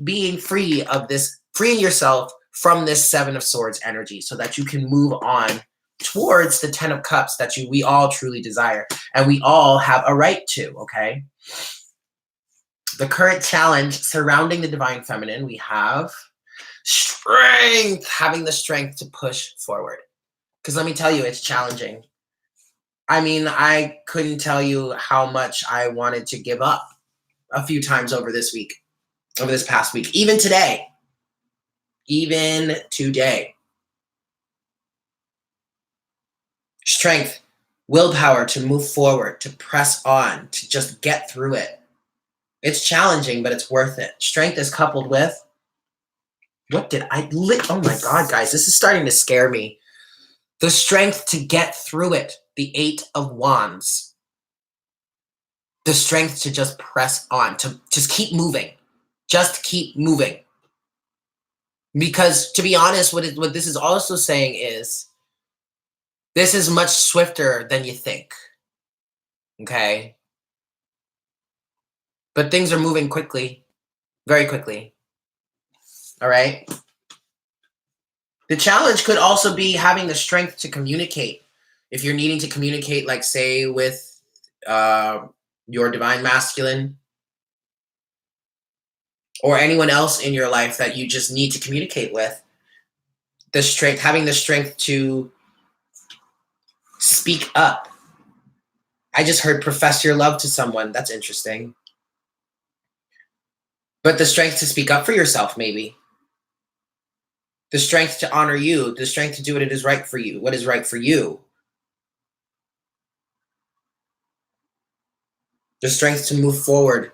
being free of this, freeing yourself from this Seven of Swords energy so that you can move on towards the Ten of Cups that we all truly desire and we all have a right to, okay? The current challenge surrounding the divine feminine, we have strength, having the strength to push forward. Because let me tell you, it's challenging. I mean, I couldn't tell you how much I wanted to give up a few times over this past week, even today. Strength, willpower to move forward, to press on, to just get through it. It's challenging, but it's worth it. Strength is coupled with, oh my God, guys, this is starting to scare me. The strength to get through it, the Eight of Wands. The strength to just press on, to just keep moving. Just keep moving. Because to be honest, what this is also saying is, this is much swifter than you think, okay? But things are moving quickly, very quickly, all right? The challenge could also be having the strength to communicate. If you're needing to communicate, like say with your divine masculine or anyone else in your life that you just need to communicate with, having the strength to speak up. I just heard profess your love to someone. That's interesting. But the strength to speak up for yourself, maybe. The strength to honor you, the strength to do what it is right for you, what is right for you. The strength to move forward.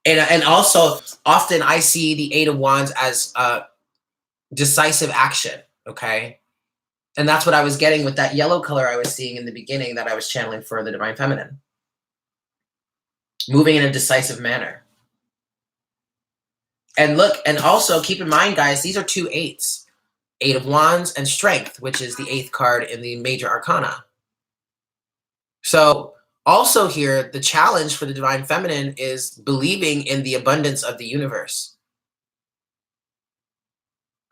And also, often I see the Eight of Wands as decisive action, okay? And that's what I was getting with that yellow color I was seeing in the beginning that I was channeling for the Divine Feminine. Moving in a decisive manner. And look, and also keep in mind, guys, these are 2 eights. 8 of Wands and Strength, which is the 8th card in the Major Arcana. So also here, the challenge for the Divine Feminine is believing in the abundance of the universe.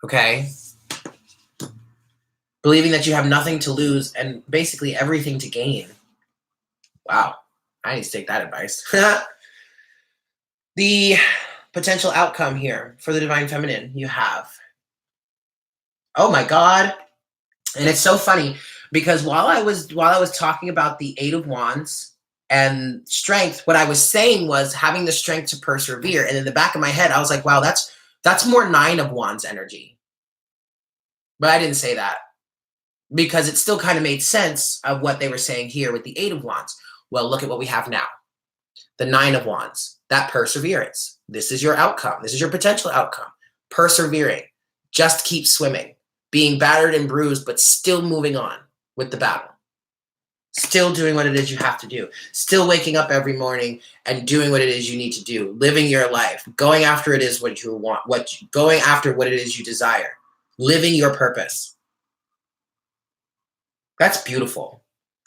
Okay? Believing that you have nothing to lose and basically everything to gain. Wow. I need to take that advice. The potential outcome here for the Divine Feminine you have. Oh my God. And it's so funny because while I was talking about the 8 of Wands and strength, what I was saying was having the strength to persevere. And in the back of my head, I was like, wow, that's more 9 of Wands energy. But I didn't say that because it still kind of made sense of what they were saying here with the 8 of Wands. Well, look at what we have now. The 9 of Wands, that perseverance. This is your outcome. This is your potential outcome. Persevering. Just keep swimming. Being battered and bruised, but still moving on with the battle. Still doing what it is you have to do. Still waking up every morning and doing what it is you need to do. Living your life. Going after it is what you want. Going after what it is you desire. Living your purpose. That's beautiful.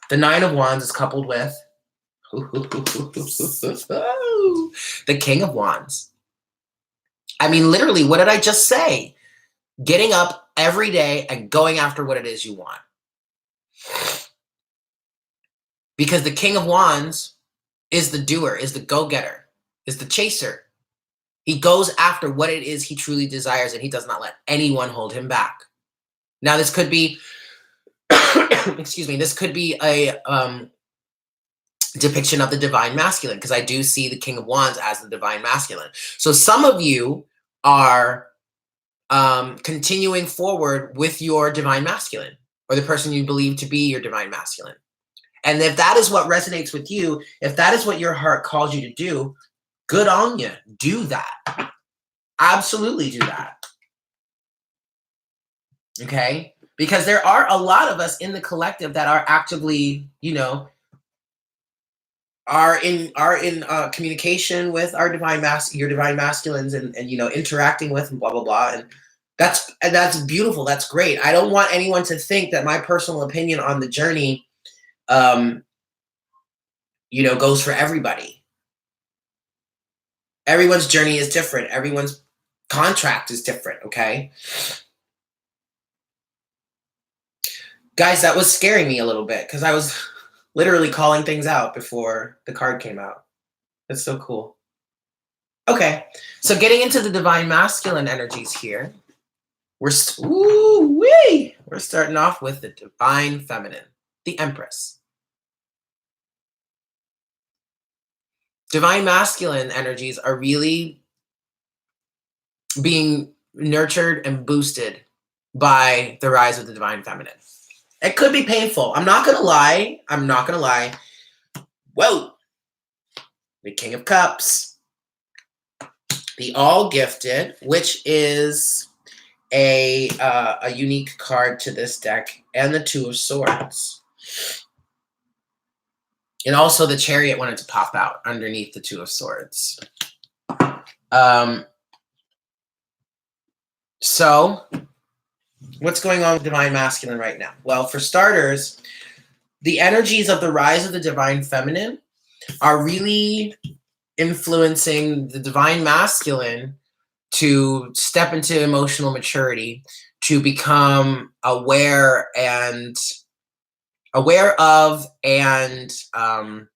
The 9 of Wands is coupled with the King of Wands. I mean, literally, what did I just say? Getting up every day and going after what it is you want. Because the King of Wands is the doer, is the go-getter, is the chaser. He goes after what it is he truly desires and he does not let anyone hold him back. Now, this could be, excuse me, this could be a depiction of the Divine Masculine because I do see the King of Wands as the Divine Masculine. So some of you are continuing forward with your Divine Masculine or the person you believe to be your Divine Masculine. And if that is what resonates with you, if that is what your heart calls you to do, good on you. Do that. Absolutely do that. Okay? Because there are a lot of us in the collective that are actively, you know, are in communication with our your Divine Masculines and you know, interacting with and blah, blah, blah. And that's beautiful. That's great. I don't want anyone to think that my personal opinion on the journey, you know, goes for everybody. Everyone's journey is different. Everyone's contract is different. Okay. Guys, that was scaring me a little bit because I was literally calling things out before the card came out. That's so cool. Okay. So getting into the Divine Masculine energies here. We're starting off with the Divine Feminine, the Empress. Divine Masculine energies are really being nurtured and boosted by the rise of the Divine Feminine. It could be painful. I'm not going to lie. Whoa. The King of Cups. The All Gifted, which is a unique card to this deck, and the Two of Swords. And also the Chariot wanted to pop out underneath the Two of Swords. So, what's going on with Divine Masculine right now? Well, for starters, the energies of the rise of the Divine Feminine are really influencing the Divine Masculine to step into emotional maturity, to become aware of and in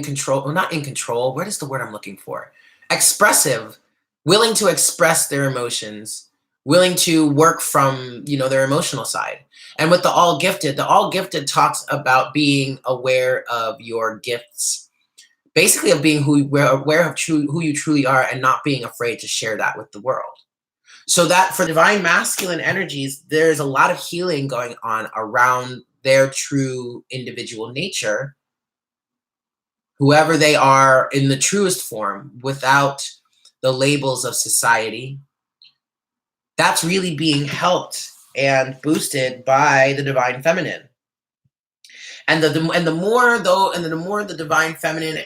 control, well, not in control, what is the word I'm looking for? Expressive, willing to express their emotions willing to work from, their emotional side. And with the all gifted talks about being aware of your gifts, basically of being aware of who you truly are and not being afraid to share that with the world. So that for divine masculine energies, there's a lot of healing going on around their true individual nature, whoever they are in the truest form, without the labels of society. That's really being helped and boosted by the divine feminine. And the more the divine feminine,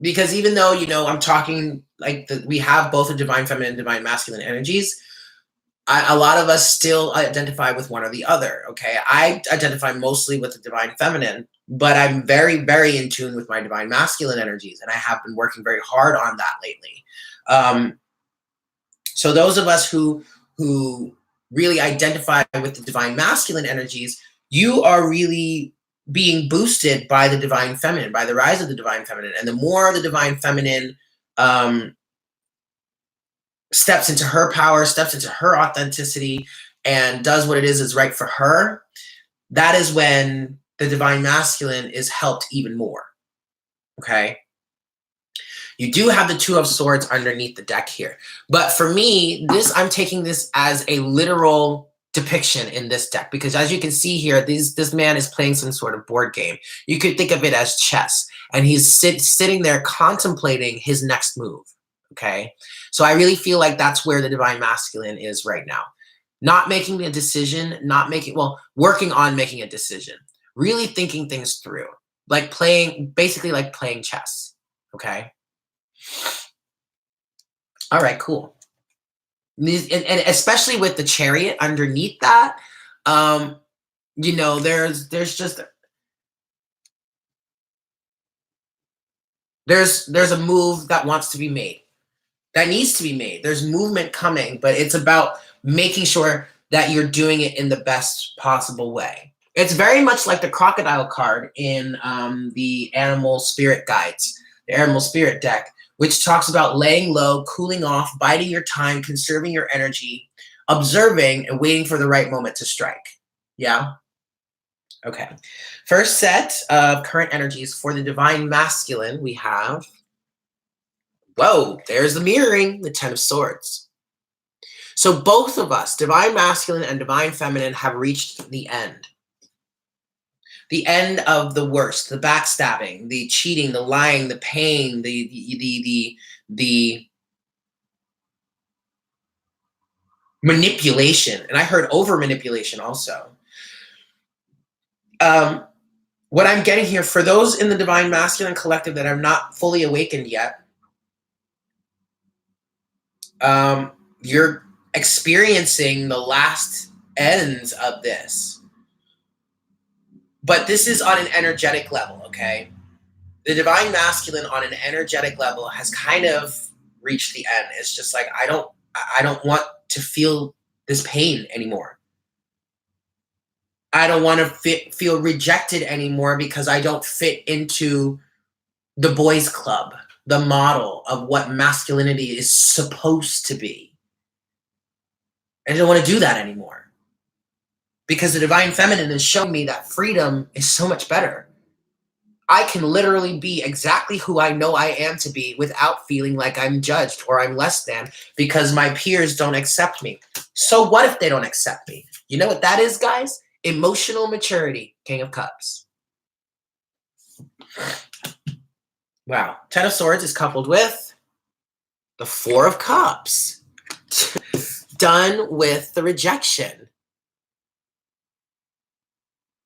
because even though I'm talking like we have both the divine feminine and divine masculine energies, a lot of us still identify with one or the other. Okay, I identify mostly with the divine feminine, but I'm very, very in tune with my divine masculine energies, and I have been working very hard on that lately. So those of us who really identify with the divine masculine energies, you are really being boosted by the divine feminine, by the rise of the divine feminine. And the more the divine feminine steps into her power, steps into her authenticity, and does what it is right for her, that is when the divine masculine is helped even more. Okay? You do have the Two of Swords underneath the deck here. But for me, I'm taking this as a literal depiction in this deck, because as you can see here, this man is playing some sort of board game. You could think of it as chess, and he's sitting there contemplating his next move. Okay? So I really feel like that's where the divine masculine is right now. Not making a decision, working on making a decision. Really thinking things through. Basically like playing chess. Okay? All right, cool. And especially with the Chariot underneath that, there's a move that wants to be made, that needs to be made. There's movement coming, but it's about making sure that you're doing it in the best possible way. It's very much like the crocodile card in the Animal Spirit Guides, the Animal Spirit deck, which talks about laying low, cooling off, biding your time, conserving your energy, observing, and waiting for the right moment to strike. Yeah? Okay. First set of current energies for the divine masculine, we have, whoa, there's the mirroring, the Ten of Swords. So both of us, divine masculine and divine feminine, have reached the end. The end of the worst, the backstabbing, the cheating, the lying, the pain, the manipulation. And I heard over manipulation also. What I'm getting here, for those in the divine masculine collective that are not fully awakened yet, you're experiencing the last ends of this. But this is on an energetic level, okay? The divine masculine on an energetic level has kind of reached the end. It's just like, I don't want to feel this pain anymore. I don't want to feel rejected anymore because I don't fit into the boys club, the model of what masculinity is supposed to be. I don't want to do that anymore. Because the divine feminine is showing me that freedom is so much better. I can literally be exactly who I know I am to be without feeling like I'm judged or I'm less than because my peers don't accept me. So what if they don't accept me? You know what that is, guys? Emotional maturity, King of Cups. Wow. Ten of Swords is coupled with the Four of Cups. Done with the rejection.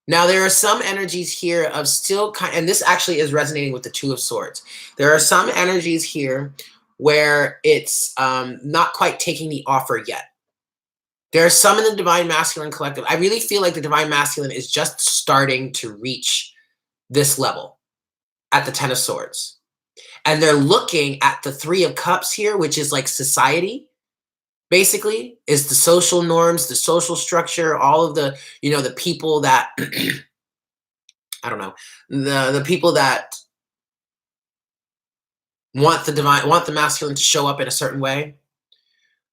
Now, there are some energies here of still and this actually is resonating with the Two of Swords. There are some energies here where it's not quite taking the offer yet. There are some in the divine masculine collective. I really feel like the divine masculine is just starting to reach this level at the Ten of Swords. And they're looking at the Three of Cups here, which is like society. Basically, is the social norms, the social structure, all of the, the people that, I don't know, the people that want the masculine to show up in a certain way.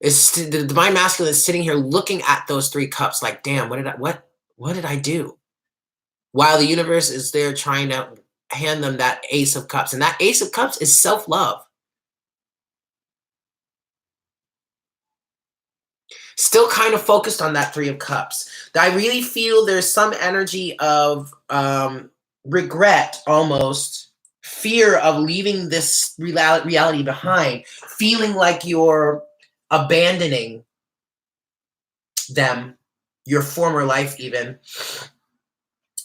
The divine masculine is sitting here looking at those 3 cups like, damn, what did I do? While the universe is there trying to hand them that Ace of Cups. And that Ace of Cups is self-love. Still kind of focused on that 3 of Cups. I really feel there's some energy of regret, almost fear of leaving this reality behind, feeling like you're abandoning them, your former life even.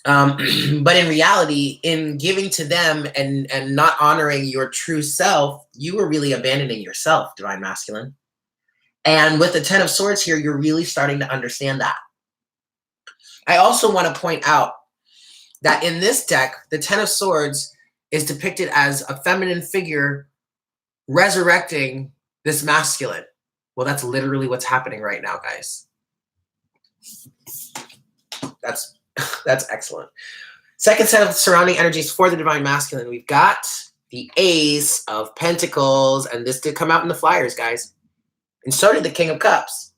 But in reality, in giving to them and not honoring your true self, you were really abandoning yourself, divine masculine. And with the 10 of Swords here, you're really starting to understand that. I also want to point out that in this deck, the 10 of Swords is depicted as a feminine figure resurrecting this masculine. Well, that's literally what's happening right now, guys. That's excellent. Second set of surrounding energies for the divine masculine. We've got the Ace of Pentacles, and this did come out in the flyers, guys. And so did the King of Cups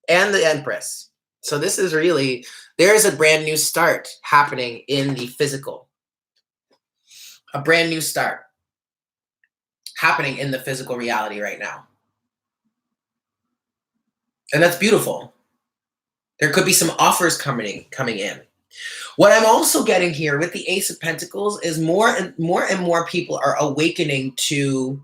and the Empress. So this is really, there's a brand new start happening in the physical. A brand new start happening in the physical reality right now. And that's beautiful. There could be some offers coming in. What I'm also getting here with the Ace of Pentacles is more and more people are awakening to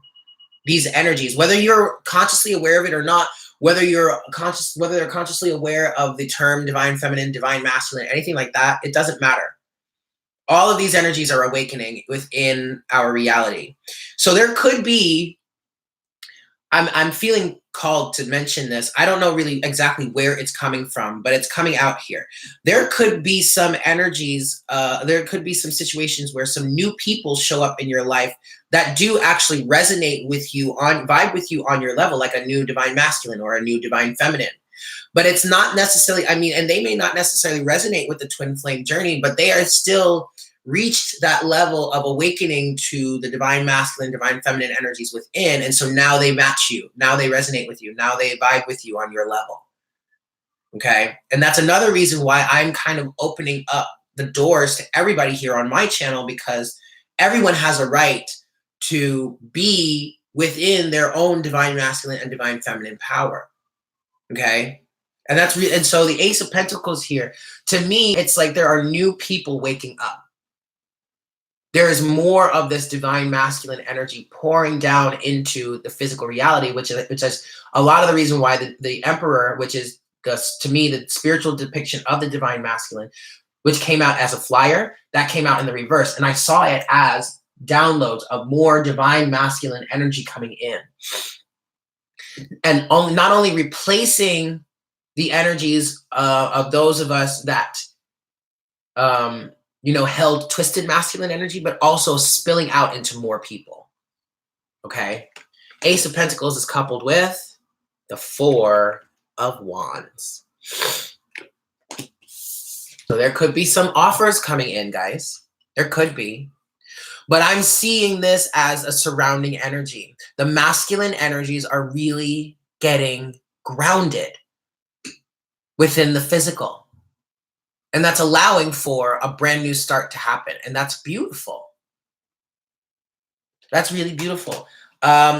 these energies, whether you're consciously aware of it or not, whether they're consciously aware of the term divine feminine, divine masculine, anything like that, it doesn't matter. All of these energies are awakening within our reality. So there could be, I'm feeling called to mention this. I don't know really exactly where it's coming from, but it's coming out here. There could be some energies, there could be some situations where some new people show up in your life that do actually resonate with you, vibe with you on your level, like a new divine masculine or a new divine feminine. But it's not necessarily, and they may not necessarily resonate with the twin flame journey, but they are still reached that level of awakening to the divine masculine, divine feminine energies within. And so now they match you. Now they resonate with you. Now they vibe with you on your level. Okay. And that's another reason why I'm kind of opening up the doors to everybody here on my channel, because everyone has a right to be within their own divine masculine and divine feminine power. Okay. And that's and so the Ace of Pentacles here, to me, it's like there are new people waking up. There is more of this divine masculine energy pouring down into the physical reality, which is a lot of the reason why the Emperor, which is to me the spiritual depiction of the divine masculine, which came out as a flyer, that came out in the reverse, and I saw it as downloads of more divine masculine energy coming in, and not only replacing the energies of those of us that held twisted masculine energy, but also spilling out into more people. Okay. Ace of Pentacles is coupled with the 4 of Wands. So there could be some offers coming in, guys. There could be. But I'm seeing this as a surrounding energy. The masculine energies are really getting grounded within the physical. And that's allowing for a brand new start to happen. And that's beautiful. That's really beautiful.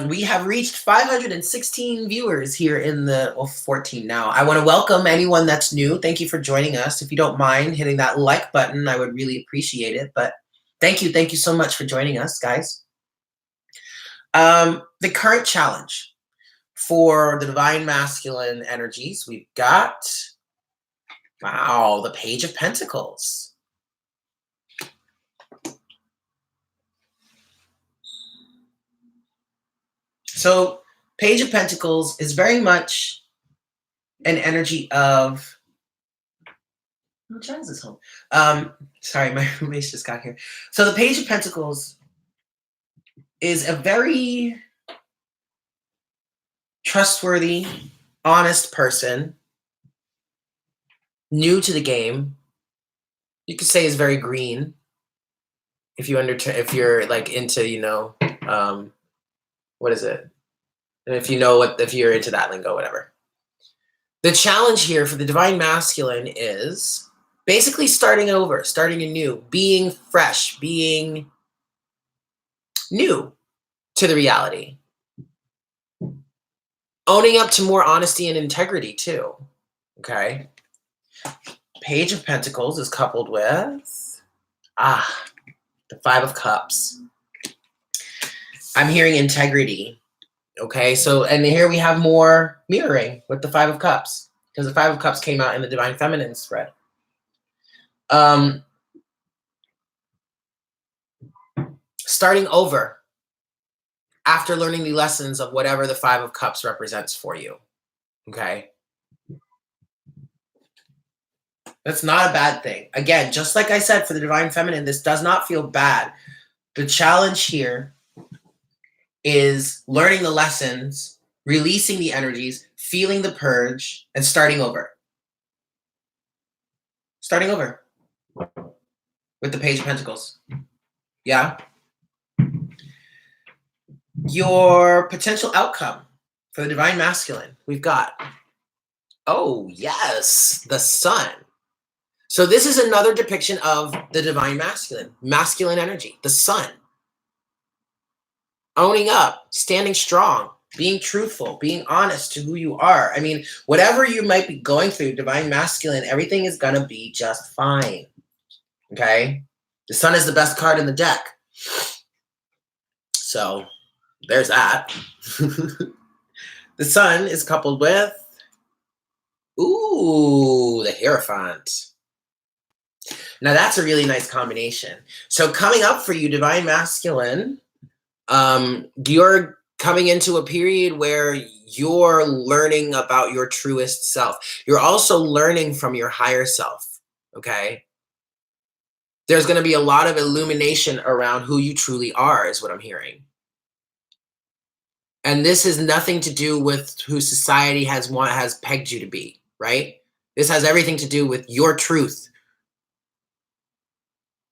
We have reached 516 viewers here in the 14 now. I want to welcome anyone that's new. Thank you for joining us. If you don't mind hitting that like button, I would really appreciate it. But thank you so much for joining us, guys. The current challenge for the divine masculine energies, we've got, wow, the Page of Pentacles. So Page of Pentacles is very much an energy of, oh, John's is home. Sorry, my roommates just got here. So the Page of Pentacles is a very trustworthy, honest person, new to the game. You could say is very green. If you're like into, what is it? And if you know what, if you're into that lingo, whatever. The challenge here for the divine masculine is basically starting over, starting anew, being fresh, being new to the reality. Owning up to more honesty and integrity too, okay? Page of Pentacles is coupled with, the Five of Cups. I'm hearing integrity, okay? So, and here we have more mirroring with the Five of Cups, because the Five of Cups came out in the Divine Feminine spread. Starting over after learning the lessons of whatever the Five of Cups represents for you, okay? That's not a bad thing. Again, just like I said, for the Divine Feminine, this does not feel bad. The challenge here is learning the lessons, releasing the energies, feeling the purge, and starting over. Starting over with the Page of Pentacles. Yeah? Your potential outcome for the Divine Masculine, we've got, oh yes, the Sun. So this is another depiction of the Divine masculine energy, the Sun. Owning up, standing strong, being truthful, being honest to who you are. I mean, whatever you might be going through, Divine Masculine, everything is going to be just fine. Okay? The Sun is the best card in the deck. So there's that. The Sun is coupled with, ooh, the Hierophant. Now that's a really nice combination. So coming up for you, Divine Masculine, you're coming into a period where you're learning about your truest self. You're also learning from your higher self, okay? There's going to be a lot of illumination around who you truly are, is what I'm hearing. And this has nothing to do with who society has pegged you to be, right? This has everything to do with your truth.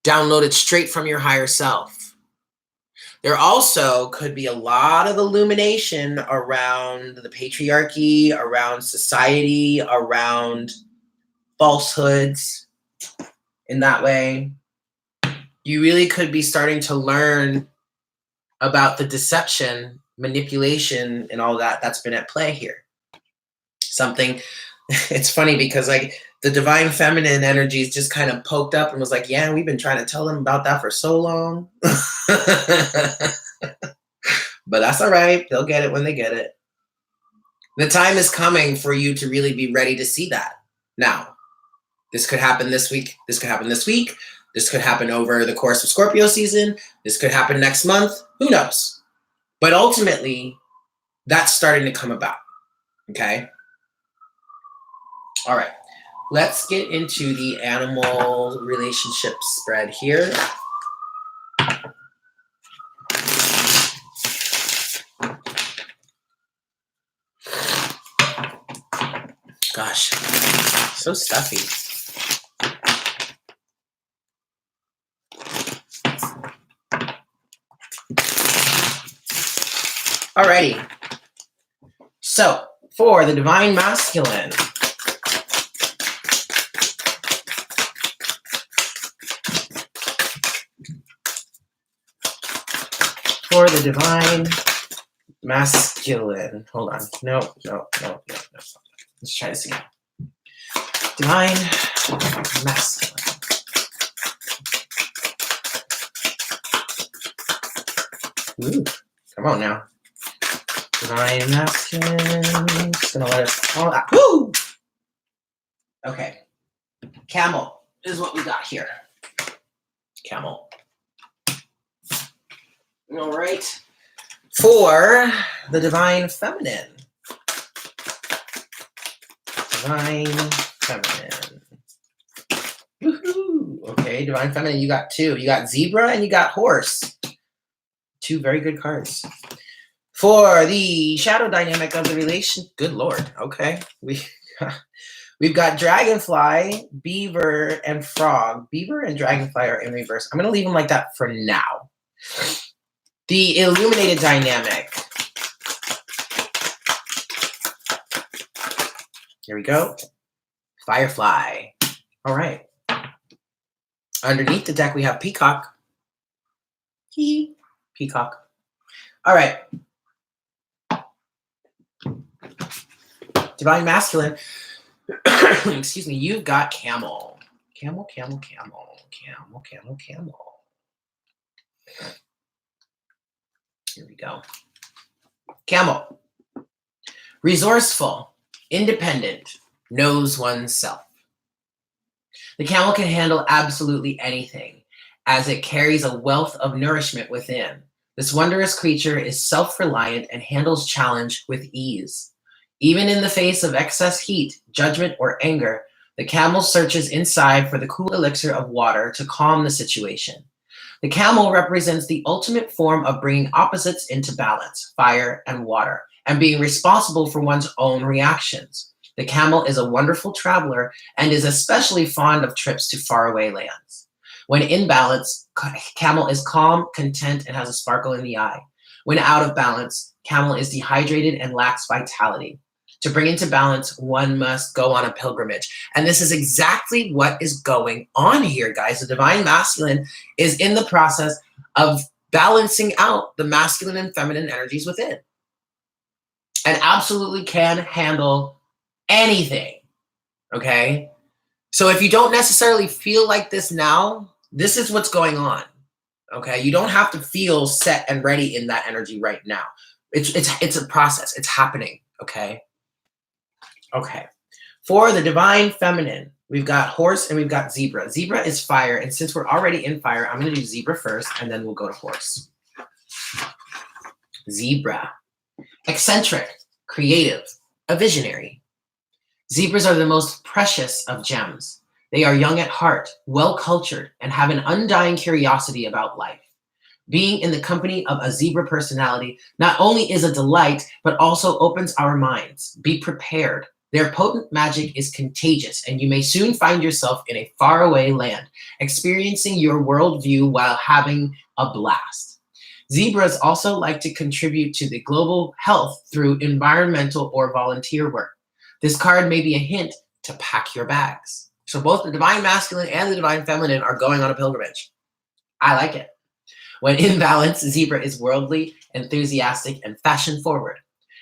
Downloaded straight from your higher self. There also could be a lot of illumination around the patriarchy, around society, around falsehoods in that way. You really could be starting to learn about the deception, manipulation, and all that's been at play here. Something, it's funny because like the Divine Feminine energies just kind of poked up and was like, yeah, we've been trying to tell them about that for so long. But that's all right. They'll get it when they get it. The time is coming for you to really be ready to see that. Now, this could happen this week. This could happen this week. This could happen over the course of Scorpio season. This could happen next month. Who knows? But ultimately, that's starting to come about. Okay? All right. Let's get into the animal relationship spread here. Gosh, so stuffy. Alrighty. So, for the Divine Masculine, hold on. No. Let's try this again. Divine Masculine. Ooh, come on now. Divine Masculine. Just gonna let it fall out. Woo! Okay. Camel is what we got here. Camel. All right. For the Divine Feminine. Divine Feminine. Woohoo! Okay, Divine Feminine, you got two. You got Zebra and you got Horse. Two very good cards. For the shadow dynamic of the relation, good Lord. Okay, we've got Dragonfly, Beaver, and Frog. Beaver and Dragonfly are in reverse. I'm going to leave them like that for now. The illuminated dynamic Here we go. Firefly. All right. Underneath the deck, we have Peacock. Peacock. All right. Divine Masculine. Excuse me. You've got Camel. Camel, camel, camel. Camel, camel, camel. Here we go. Camel. Resourceful, independent, knows oneself. The camel can handle absolutely anything, as it carries a wealth of nourishment within. This wondrous creature is self-reliant and handles challenge with ease. Even in the face of excess heat, judgment, or anger, the camel searches inside for the cool elixir of water to calm the situation. The camel represents the ultimate form of bringing opposites into balance, fire and water, and being responsible for one's own reactions. The camel is a wonderful traveler and is especially fond of trips to faraway lands. When in balance, camel is calm, content, and has a sparkle in the eye. When out of balance, camel is dehydrated and lacks vitality. To bring into balance, one must go on a pilgrimage. And this is exactly what is going on here, guys. The Divine Masculine is in the process of balancing out the masculine and feminine energies within. And absolutely can handle anything, okay? So if you don't necessarily feel like this now, this is what's going on, okay? You don't have to feel set and ready in that energy right now. It's a process. It's happening, okay? Okay. For the Divine Feminine, we've got Horse and we've got Zebra. Zebra is fire, and since we're already in fire, I'm going to do Zebra first, and then we'll go to Horse. Zebra. Eccentric, creative, a visionary. Zebras are the most precious of gems. They are young at heart, well-cultured, and have an undying curiosity about life. Being in the company of a zebra personality not only is a delight, but also opens our minds. Be prepared. Their potent magic is contagious, and you may soon find yourself in a faraway land, experiencing your worldview while having a blast. Zebras also like to contribute to the global health through environmental or volunteer work. This card may be a hint to pack your bags. So both the Divine Masculine and the Divine Feminine are going on a pilgrimage. I like it. When in balance, Zebra is worldly, enthusiastic, and fashion-forward.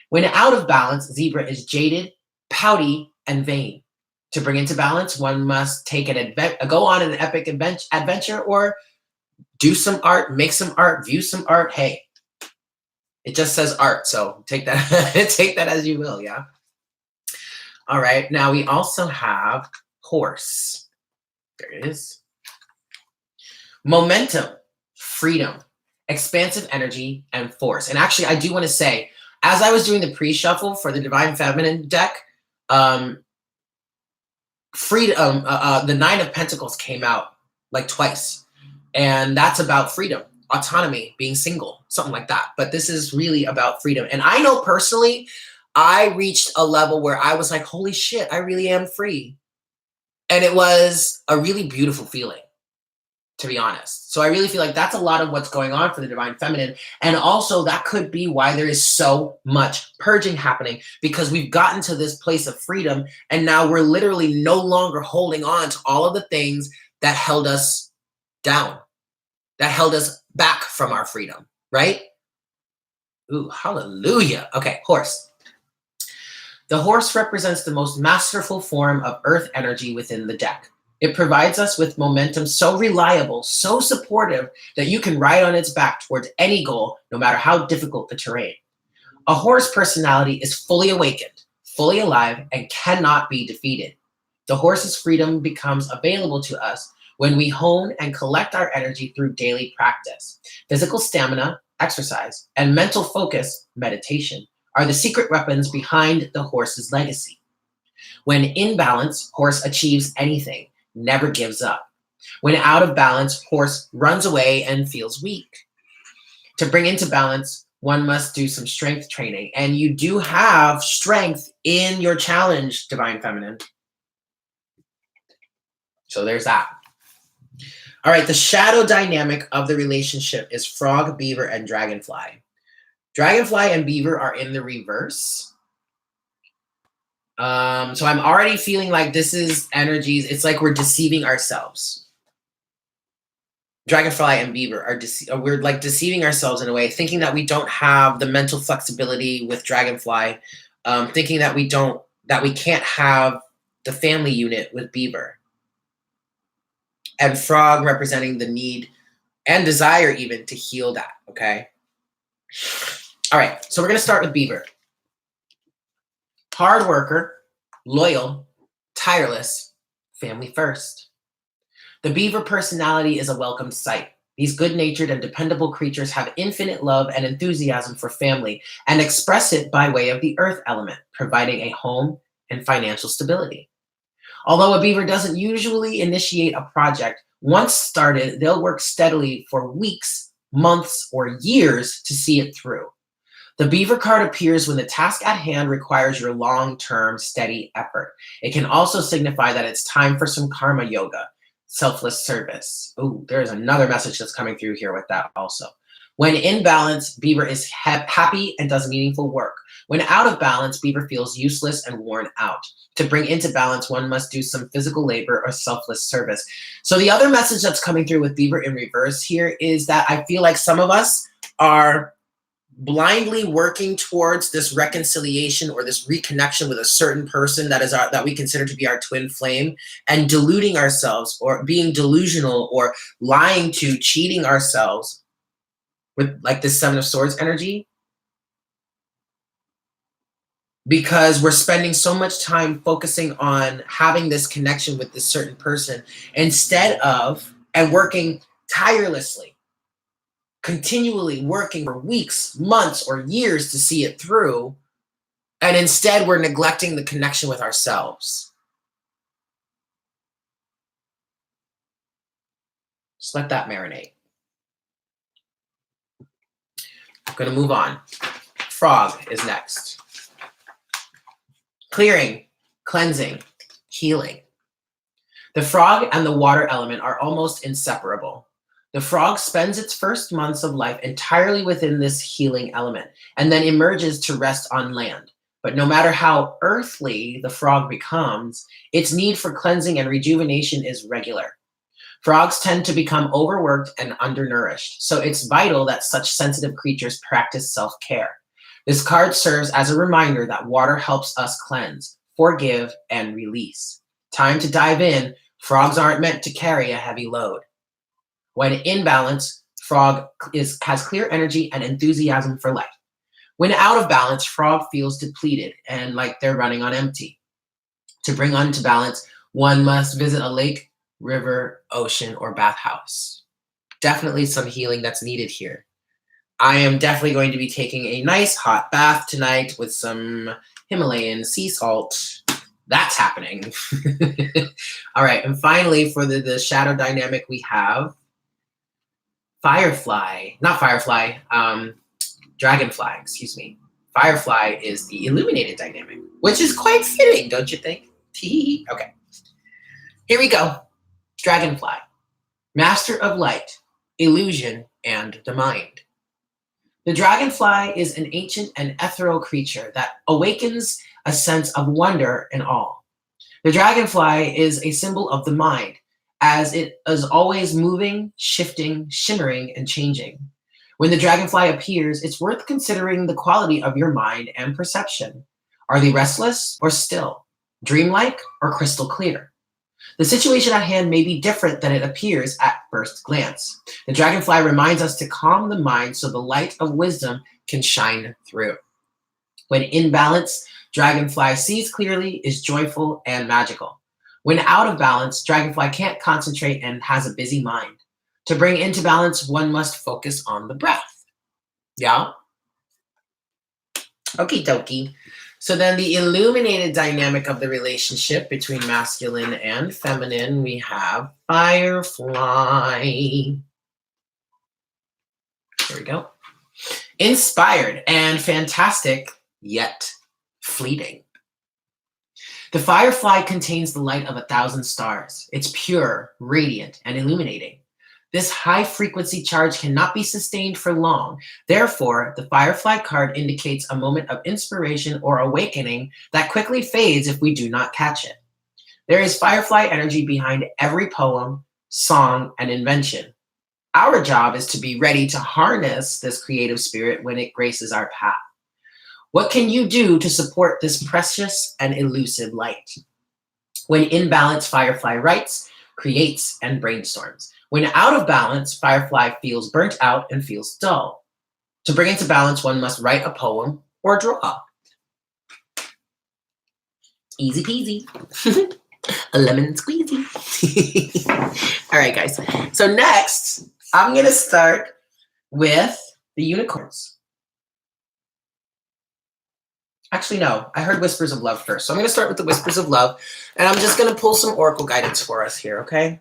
When out of balance, Zebra is jaded, pouty, and vain. To bring into balance, one must take go on an epic adventure or do some art, make some art, view some art. Hey, it just says art, so take that take that as you will, yeah? All right, now we also have Horse. There it is. Momentum, freedom, expansive energy, and force. And actually, I do want to say, as I was doing the pre-shuffle for the Divine Feminine deck, freedom, the Nine of Pentacles came out like twice. And that's about freedom, autonomy, being single, something like that. But this is really about freedom. And I know personally, I reached a level where I was like, holy shit, I really am free. And it was a really beautiful feeling, to be honest. So I really feel like that's a lot of what's going on for the Divine Feminine. And also that could be why there is so much purging happening, because we've gotten to this place of freedom. And now we're literally no longer holding on to all of the things that held us down, that held us back from our freedom, right? Ooh, hallelujah. Okay, Horse. The Horse represents the most masterful form of earth energy within the deck. It provides us with momentum so reliable, so supportive, that you can ride on its back towards any goal, no matter how difficult the terrain. A Horse personality is fully awakened, fully alive, and cannot be defeated. The Horse's freedom becomes available to us when we hone and collect our energy through daily practice. Physical stamina, exercise, and mental focus, meditation, are the secret weapons behind the Horse's legacy. When in balance, Horse achieves anything, never gives up. When out of balance, Horse runs away and feels weak. To bring into balance, one must do some strength training. And you do have strength in your challenge, Divine Feminine. So there's that. All right, the shadow dynamic of the relationship is Frog, Beaver, and Dragonfly. Dragonfly and Beaver are in the reverse. So I'm already feeling like this is energies. It's like we're deceiving ourselves. Dragonfly and Beaver are we're like deceiving ourselves in a way, thinking that we don't have the mental flexibility with Dragonfly, thinking that we can't have the family unit with Beaver, and Frog representing the need and desire even to heal that. Okay. All right. So we're gonna start with Beaver. Hard worker, loyal, tireless, family first. The beaver personality is a welcome sight. These good-natured and dependable creatures have infinite love and enthusiasm for family and express it by way of the earth element, providing a home and financial stability. Although a beaver doesn't usually initiate a project, once started, they'll work steadily for weeks, months, or years to see it through. The beaver card appears when the task at hand requires your long-term, steady effort. It can also signify that it's time for some karma yoga, selfless service. Oh, there's another message that's coming through here with that also. When in balance, beaver is happy and does meaningful work. When out of balance, beaver feels useless and worn out. To bring into balance, one must do some physical labor or selfless service. So the other message that's coming through with beaver in reverse here is that I feel like some of us are blindly working towards this reconciliation or this reconnection with a certain person that we consider to be our twin flame, and deluding ourselves or being delusional or lying to, cheating ourselves with like this Seven of Swords energy, because we're spending so much time focusing on having this connection with this certain person instead of, and working tirelessly, continually working for weeks, months, or years to see it through, and instead we're neglecting the connection with ourselves. Just let that marinate. I'm going to move on. Frog is next. Clearing, cleansing, healing. The frog and the water element are almost inseparable. The frog spends its first months of life entirely within this healing element and then emerges to rest on land. But no matter how earthly the frog becomes, its need for cleansing and rejuvenation is regular. Frogs tend to become overworked and undernourished, so it's vital that such sensitive creatures practice self-care. This card serves as a reminder that water helps us cleanse, forgive, and release. Time to dive in. Frogs aren't meant to carry a heavy load. When in balance, frog has clear energy and enthusiasm for life. When out of balance, frog feels depleted and like they're running on empty. To bring onto balance, one must visit a lake, river, ocean, or bathhouse. Definitely some healing that's needed here. I am definitely going to be taking a nice hot bath tonight with some Himalayan sea salt. That's happening. All right, and finally, for the shadow dynamic, we have Dragonfly, excuse me. Firefly is the illuminated dynamic, which is quite fitting, don't you think? Okay, here we go. Dragonfly, master of light, illusion, and the mind. The dragonfly is an ancient and ethereal creature that awakens a sense of wonder and awe. The dragonfly is a symbol of the mind, as it is always moving, shifting, shimmering, and changing. When the dragonfly appears, it's worth considering the quality of your mind and perception. Are they restless or still, dreamlike or crystal clear? The situation at hand may be different than it appears at first glance. The dragonfly reminds us to calm the mind so the light of wisdom can shine through. When in balance, dragonfly sees clearly, is joyful, and magical. When out of balance, dragonfly can't concentrate and has a busy mind. To bring into balance, one must focus on the breath. Yeah? Okie dokie. So then the illuminated dynamic of the relationship between masculine and feminine, we have Firefly. Here we go. Inspired and fantastic, yet fleeting. The firefly contains the light of 1,000 stars. It's pure, radiant, and illuminating. This high frequency charge cannot be sustained for long. Therefore, the Firefly card indicates a moment of inspiration or awakening that quickly fades if we do not catch it. There is Firefly energy behind every poem, song, and invention. Our job is to be ready to harness this creative spirit when it graces our path. What can you do to support this precious and elusive light? When in balance, Firefly writes, creates, and brainstorms. When out of balance, Firefly feels burnt out and feels dull. To bring into balance, one must write a poem or draw. Easy peasy. A lemon squeezy. All right, guys. So next, I'm going to start with the unicorns. Actually, no. I heard Whispers of Love first. So I'm going to start with the Whispers of Love. And I'm just going to pull some oracle guidance for us here, okay?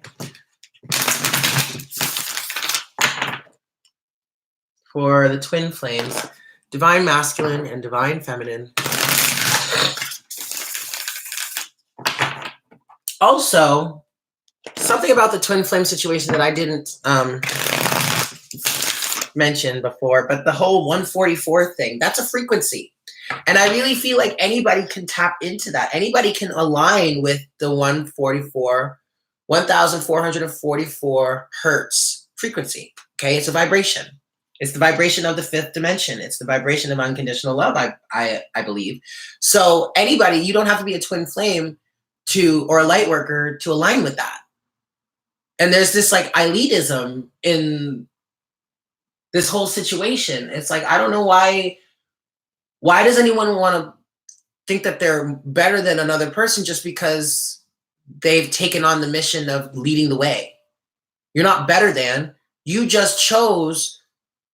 For the twin flames, divine masculine and divine feminine. Also, something about the twin flame situation that I didn't mention before, but the whole 144 thing, that's a frequency. And I really feel like anybody can tap into that. Anybody can align with the 1,444 hertz frequency. Okay, it's a vibration. It's the vibration of the fifth dimension. It's the vibration of unconditional love, I believe. So anybody, you don't have to be a twin flame or a light worker to align with that. And there's this like elitism in this whole situation. It's like, I don't know why does anyone want to think that they're better than another person just because they've taken on the mission of leading the way? You're not better than, you just chose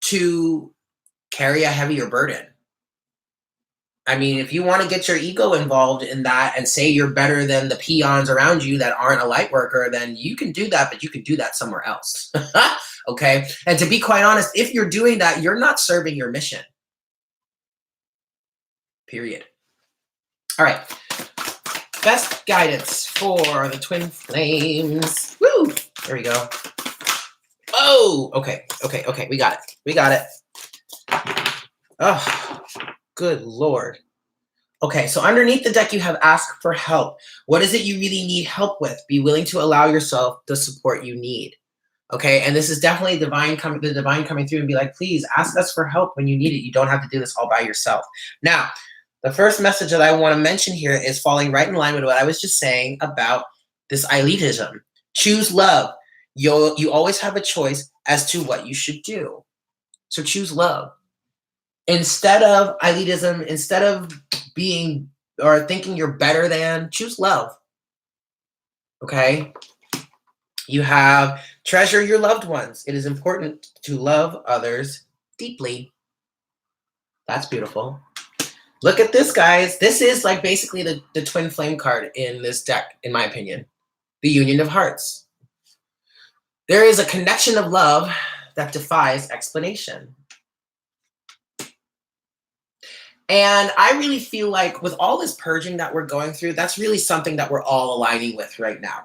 to carry a heavier burden. I mean, if you want to get your ego involved in that and say you're better than the peons around you that aren't a light worker, then you can do that, but you can do that somewhere else. Okay? And to be quite honest, if you're doing that, you're not serving your mission. Period. All right. Best guidance for the twin flames. Woo! There we go. Oh, okay. We got it. Oh, good Lord. Okay, so underneath the deck, you have ask for help. What is it you really need help with? Be willing to allow yourself the support you need. Okay, and this is definitely the divine coming through and be like, please ask us for help when you need it. You don't have to do this all by yourself. Now, the first message that I want to mention here is falling right in line with what I was just saying about this elitism. Choose love. You always have a choice as to what you should do. So choose love. Instead of elitism, instead of being or thinking you're better than, choose love. Okay? You have treasure your loved ones. It is important to love others deeply. That's beautiful. Look at this, guys. This is like basically the twin flame card in this deck, in my opinion. The Union of Hearts. There is a connection of love that defies explanation. And I really feel like with all this purging that we're going through, that's really something that we're all aligning with right now.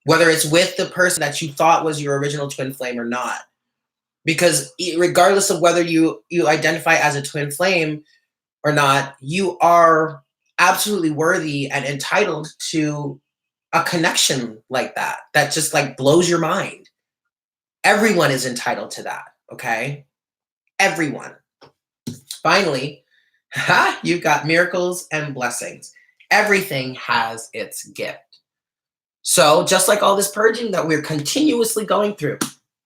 Whether it's with the person that you thought was your original twin flame or not. Because regardless of whether you identify as a twin flame or not, you are absolutely worthy and entitled to a connection like that just like blows your mind. Everyone is entitled to that, okay? Everyone. Finally, you've got miracles and blessings. Everything has its gift. So just like all this purging that we're continuously going through,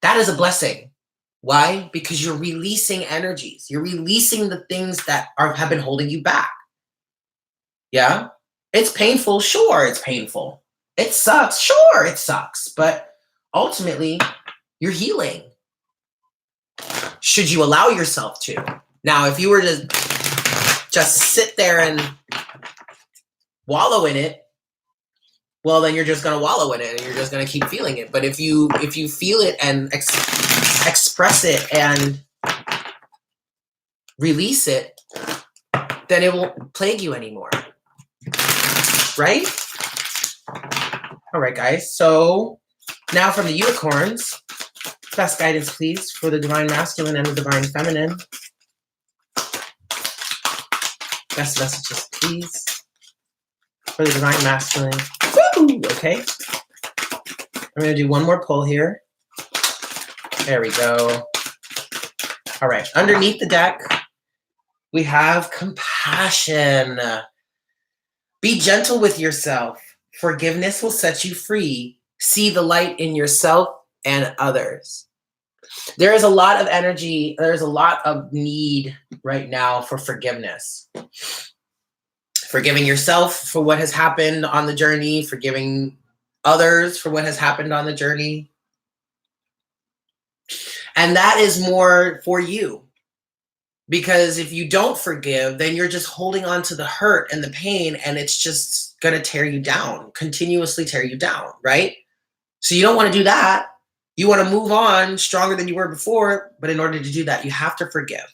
that is a blessing. Why? Because you're releasing energies. You're releasing the things that have been holding you back. Yeah? It's painful. Sure, it's painful. It sucks. Sure, it sucks. But ultimately, you're healing. Should you allow yourself to? Now, if you were to just sit there and wallow in it, well, then you're just going to wallow in it and you're just going to keep feeling it. But if you feel it and express it and release it, then it won't plague you anymore. Right? All right, guys. So now from the unicorns, Best guidance, please, for the divine masculine and the divine feminine. Best messages, please, for the divine masculine. Woo! Okay. I'm going to do one more pull here. There we go. All right. Underneath the deck, we have compassion. Be gentle with yourself. Forgiveness will set you free. See the light in yourself and others. There is a lot of energy. There's a lot of need right now for forgiveness. Forgiving yourself for what has happened on the journey. Forgiving others for what has happened on the journey. And that is more for you. Because if you don't forgive, then you're just holding on to the hurt and the pain, and it's just going to tear you down, continuously tear you down, right? So you don't want to do that. You want to move on stronger than you were before, but in order to do that, you have to forgive.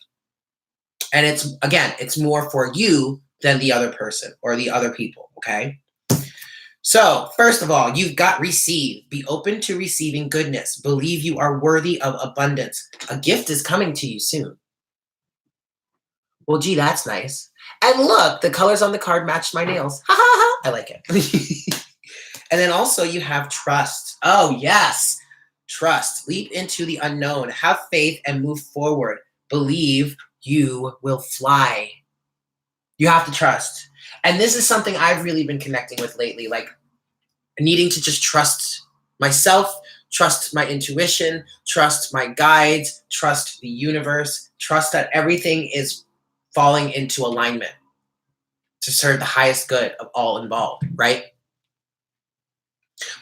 And it's more for you than the other person or the other people, okay? So, first of all, you've got receive. Be open to receiving goodness. Believe you are worthy of abundance. A gift is coming to you soon. Well, gee, that's nice. And look, the colors on the card matched my nails. Ha ha ha. I like it. And then also you have trust. Oh, yes. Trust. Leap into the unknown. Have faith and move forward. Believe you will fly. You have to trust. And this is something I've really been connecting with lately, like needing to just trust myself, trust my intuition, trust my guides, trust the universe, trust that everything is falling into alignment to serve the highest good of all involved, right?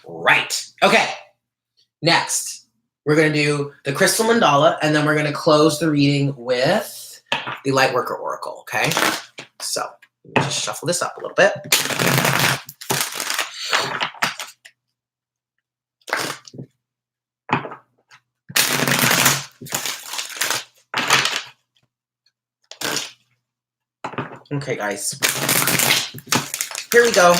Right. Okay. Next, we're going to do the crystal mandala, and then we're going to close the reading with the Lightworker Oracle, okay? So, let me just shuffle this up a little bit. Okay, guys. Here we go.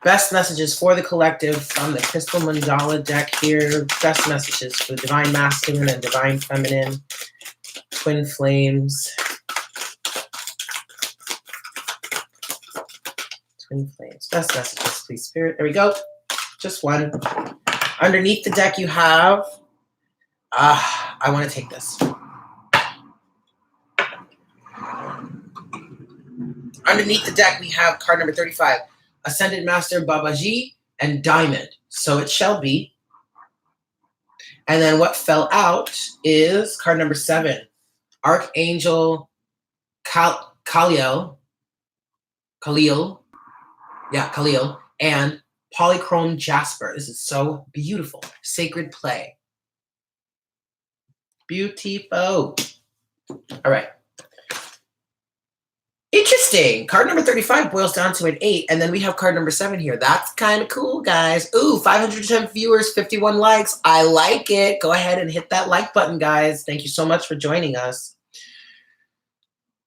Best messages for the collective from the Crystal Mandala deck here. Best messages for the Divine Masculine and Divine Feminine. Twin Flames. Twin Flames. Best messages, please, Spirit. There we go. Just one. Underneath the deck you have... I want to take this. Underneath the deck, we have card number 35, Ascended Master Babaji and Diamond. So it shall be. And then what fell out is card number 7, Archangel Khalil, and Polychrome Jasper. This is so beautiful. Sacred Play. Beautiful. All right. Interesting. Card number 35 boils down to an 8, and then we have card number 7 here. That's kind of cool, guys. Ooh, 510 viewers, 51 likes. I like it. Go ahead and hit that like button, guys. Thank you so much for joining us.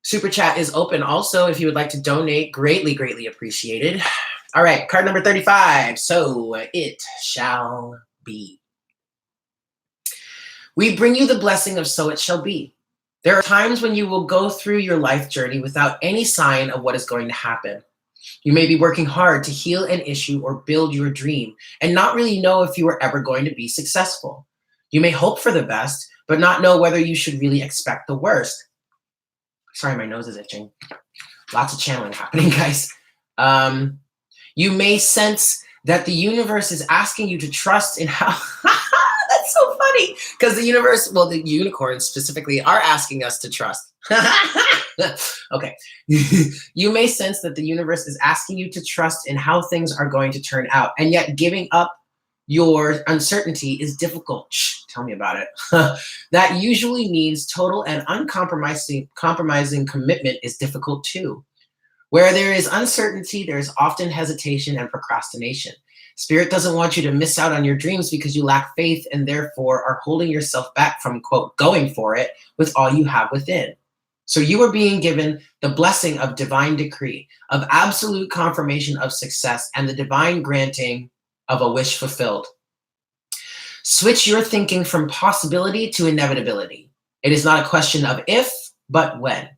Super chat is open also if you would like to donate. Greatly, greatly appreciated. All right, card number 35. So it shall be. We bring you the blessing of so it shall be. There are times when you will go through your life journey without any sign of what is going to happen. You may be working hard to heal an issue or build your dream and not really know if you are ever going to be successful. You may hope for the best, but not know whether you should really expect the worst. Sorry, my nose is itching. Lots of channeling happening, guys. You may sense that the universe is asking you to trust in how... That's so funny, because the universe, well, the unicorns specifically are asking us to trust. Okay. You may sense that the universe is asking you to trust in how things are going to turn out, and yet giving up your uncertainty is difficult. Shh, tell me about it. That usually means total and uncompromising commitment is difficult too. Where there is uncertainty, there is often hesitation and procrastination. Spirit doesn't want you to miss out on your dreams because you lack faith and therefore are holding yourself back from, quote, going for it with all you have within. So you are being given the blessing of divine decree, of absolute confirmation of success, and the divine granting of a wish fulfilled. Switch your thinking from possibility to inevitability. It is not a question of if, but when.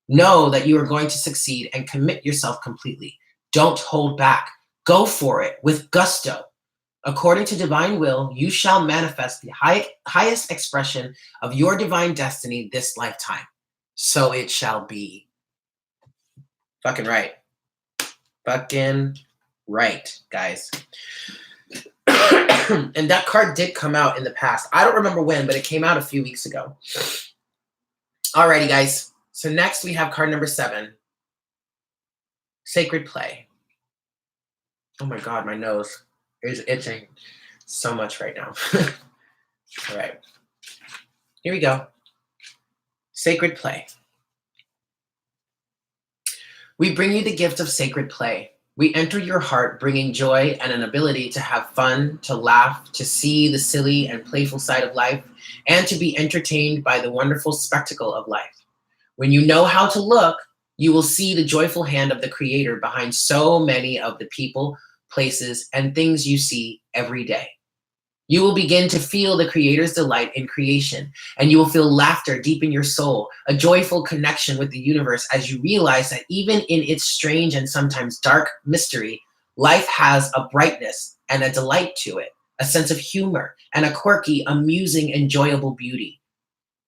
Know that you are going to succeed and commit yourself completely. Don't hold back. Go for it with gusto. According to divine will, you shall manifest the highest expression of your divine destiny this lifetime. So it shall be. Fucking right. Fucking right, guys. And that card did come out in the past. I don't remember when, but it came out a few weeks ago. Alrighty, guys. So next we have card number 7. Sacred Play. Oh my God, my nose is itching so much right now. All right. Here we go. Sacred Play. We bring you the gift of sacred play. We enter your heart bringing joy and an ability to have fun, to laugh, to see the silly and playful side of life, and to be entertained by the wonderful spectacle of life. When you know how to look, you will see the joyful hand of the Creator behind so many of the people, places, and things you see every day. You will begin to feel the Creator's delight in creation, and you will feel laughter deep in your soul, a joyful connection with the universe as you realize that even in its strange and sometimes dark mystery, life has a brightness and a delight to it, a sense of humor, and a quirky, amusing, enjoyable beauty.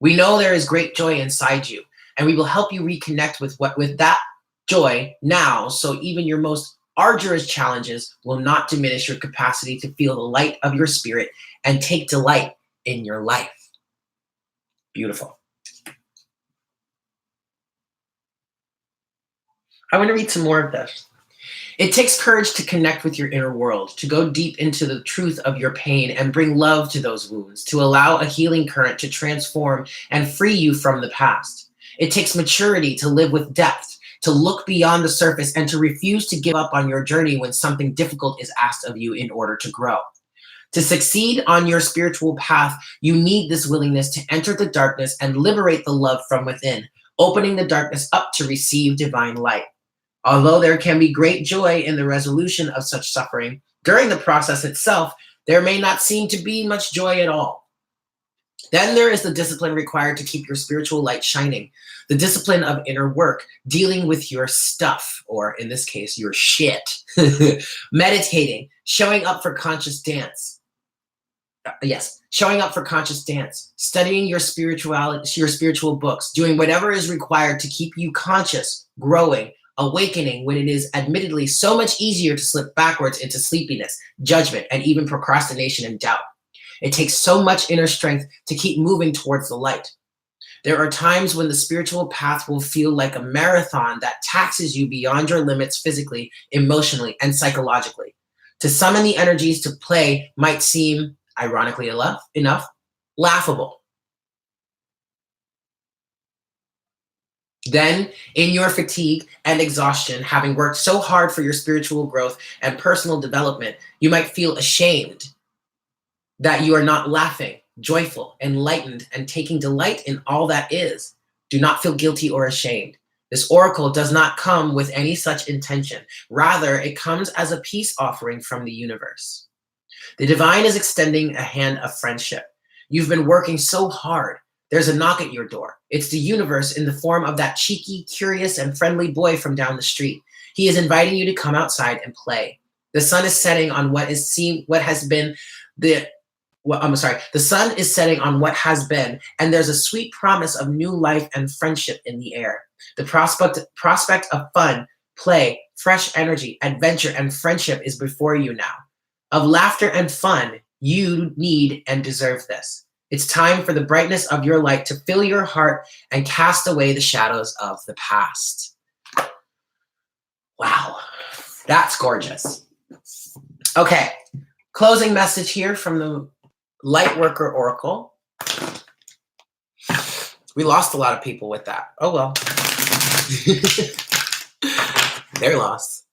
We know there is great joy inside you, and we will help you reconnect with that joy now, so even your most arduous challenges will not diminish your capacity to feel the light of your spirit and take delight in your life. Beautiful. I want to read some more of this. It takes courage to connect with your inner world, to go deep into the truth of your pain and bring love to those wounds, to allow a healing current to transform and free you from the past. It takes maturity to live with depth, to look beyond the surface and to refuse to give up on your journey when something difficult is asked of you in order to grow. To succeed on your spiritual path, you need this willingness to enter the darkness and liberate the love from within, opening the darkness up to receive divine light. Although there can be great joy in the resolution of such suffering, during the process itself, there may not seem to be much joy at all. Then there is the discipline required to keep your spiritual light shining, the discipline of inner work, dealing with your stuff, or in this case, your shit, meditating, showing up for conscious dance. Showing up for conscious dance, studying your spiritual books, doing whatever is required to keep you conscious, growing, awakening when it is admittedly so much easier to slip backwards into sleepiness, judgment, and even procrastination and doubt. It takes so much inner strength to keep moving towards the light. There are times when the spiritual path will feel like a marathon that taxes you beyond your limits physically, emotionally, and psychologically. To summon the energies to play might seem, ironically enough, laughable. Then, in your fatigue and exhaustion, having worked so hard for your spiritual growth and personal development, you might feel ashamed that you are not laughing, joyful, enlightened, and taking delight in all that is. Do not feel guilty or ashamed. This oracle does not come with any such intention. Rather, it comes as a peace offering from the universe. The divine is extending a hand of friendship. You've been working so hard. There's a knock at your door. It's the universe in the form of that cheeky, curious, and friendly boy from down the street. He is inviting you to come outside and play. The sun is setting on the sun is setting on what has been, and there's a sweet promise of new life and friendship in the air. The prospect of fun, play, fresh energy, adventure, and friendship is before you now. Of laughter and fun, you need and deserve this. It's time for the brightness of your light to fill your heart and cast away the shadows of the past. Wow, that's gorgeous. Okay, closing message here from the Lightworker Oracle. We lost a lot of people with that. Oh well. They're lost.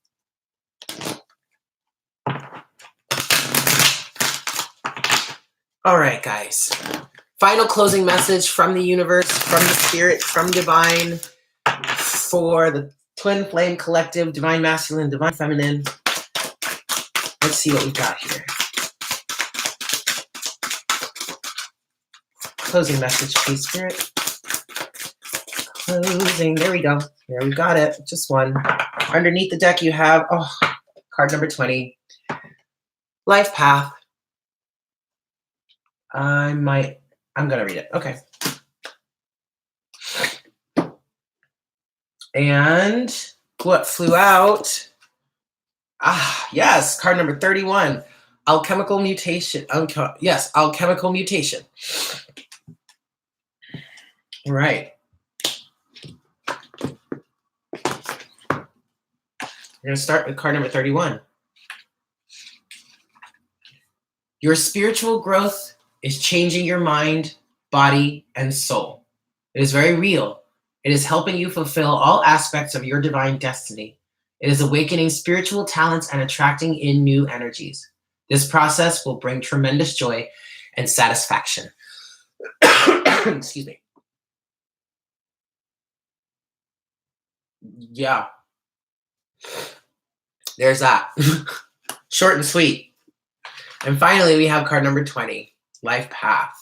All right, guys. Final closing message from the universe, from the spirit, from divine, for the Twin Flame Collective, Divine Masculine, Divine Feminine. Let's see what we got here. closing message, please, Spirit. Closing. There we go. There we got it. Just one. Underneath the deck, you have card number 20. Life path. I'm gonna read it. Okay. And what flew out? Yes, card number 31. Alchemical mutation. Yes, alchemical mutation. All right. We're going to start with card number 31. Your spiritual growth is changing your mind, body, and soul. It is very real. It is helping you fulfill all aspects of your divine destiny. It is awakening spiritual talents and attracting in new energies. This process will bring tremendous joy and satisfaction. Excuse me. Yeah. There's that. Short and sweet. And finally, we have card number 20, Life Path.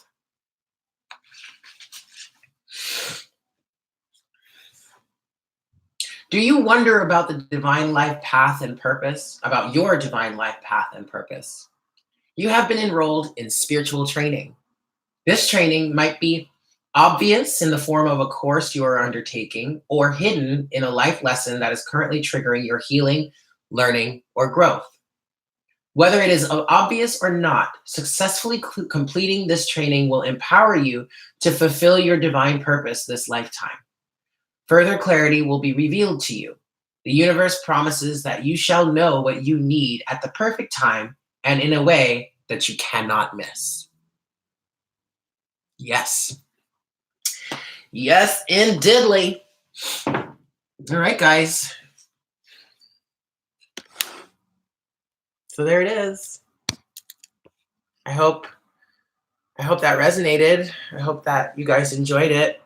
Do you wonder about the divine life path and purpose? About your divine life path and purpose? You have been enrolled in spiritual training. This training might be obvious in the form of a course you are undertaking or hidden in a life lesson that is currently triggering your healing, learning, or growth. Whether it is obvious or not, successfully completing this training will empower you to fulfill your divine purpose this lifetime. Further clarity will be revealed to you. The universe promises that you shall know what you need at the perfect time and in a way that you cannot miss. Yes. Yes, indeedly. All right, guys. So there it is. I hope that resonated. I hope that you guys enjoyed it.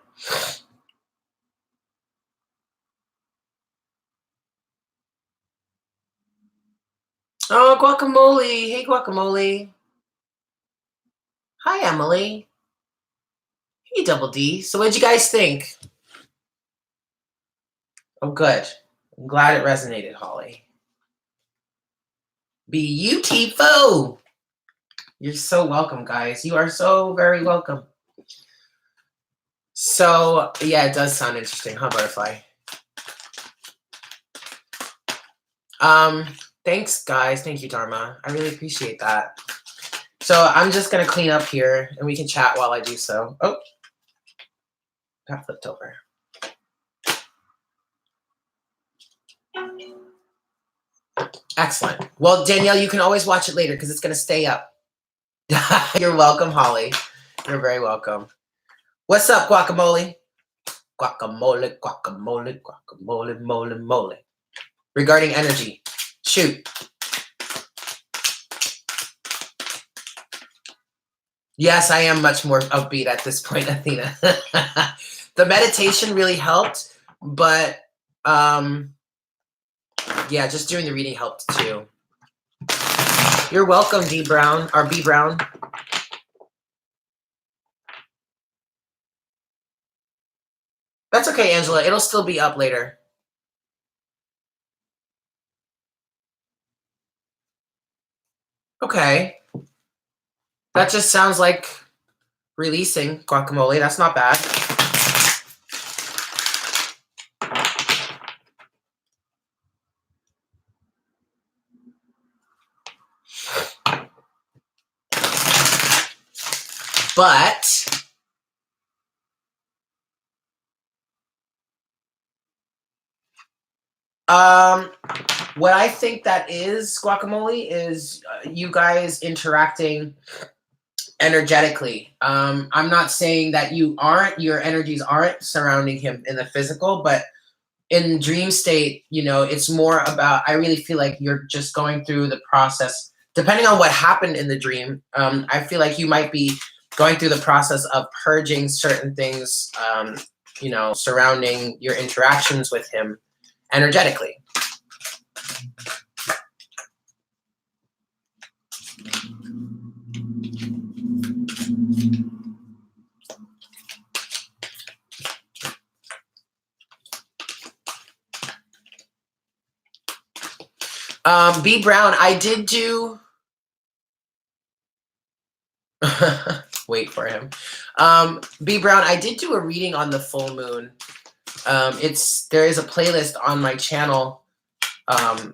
Oh, Guacamole. Hey, Guacamole. Hi, Emily. Hey, Double D. So what'd you guys think? Oh, good. I'm glad it resonated, Holly. Beautiful. You're so welcome, guys. You are so very welcome. So, yeah, it does sound interesting, huh, Butterfly? Thanks, guys. Thank you, Dharma. I really appreciate that. So I'm just going to clean up here, and we can chat while I do so. Oh, got flipped over. Excellent. Well, Danielle, you can always watch it later because it's going to stay up. You're welcome, Holly. You're very welcome. What's up, Guacamole? Guacamole, guacamole, guacamole, mole, mole. Regarding energy, shoot. Yes, I am much more upbeat at this point, Athena. The meditation really helped, but yeah, just doing the reading helped too. You're welcome, D Brown, or B Brown. That's okay, Angela. It'll still be up later. Okay. That just sounds like releasing, Guacamole. That's not bad. But what I think that is, Guacamole, is you guys interacting energetically. I'm not saying that your energies aren't surrounding him in the physical, but in dream state, you know, it's more about, I really feel like you're just going through the process, depending on what happened in the dream. I feel like you might be going through the process of purging certain things, you know, surrounding your interactions with him energetically. B Brown, I did do. Wait for him. B Brown, I did do a reading on the full moon. There is a playlist on my channel,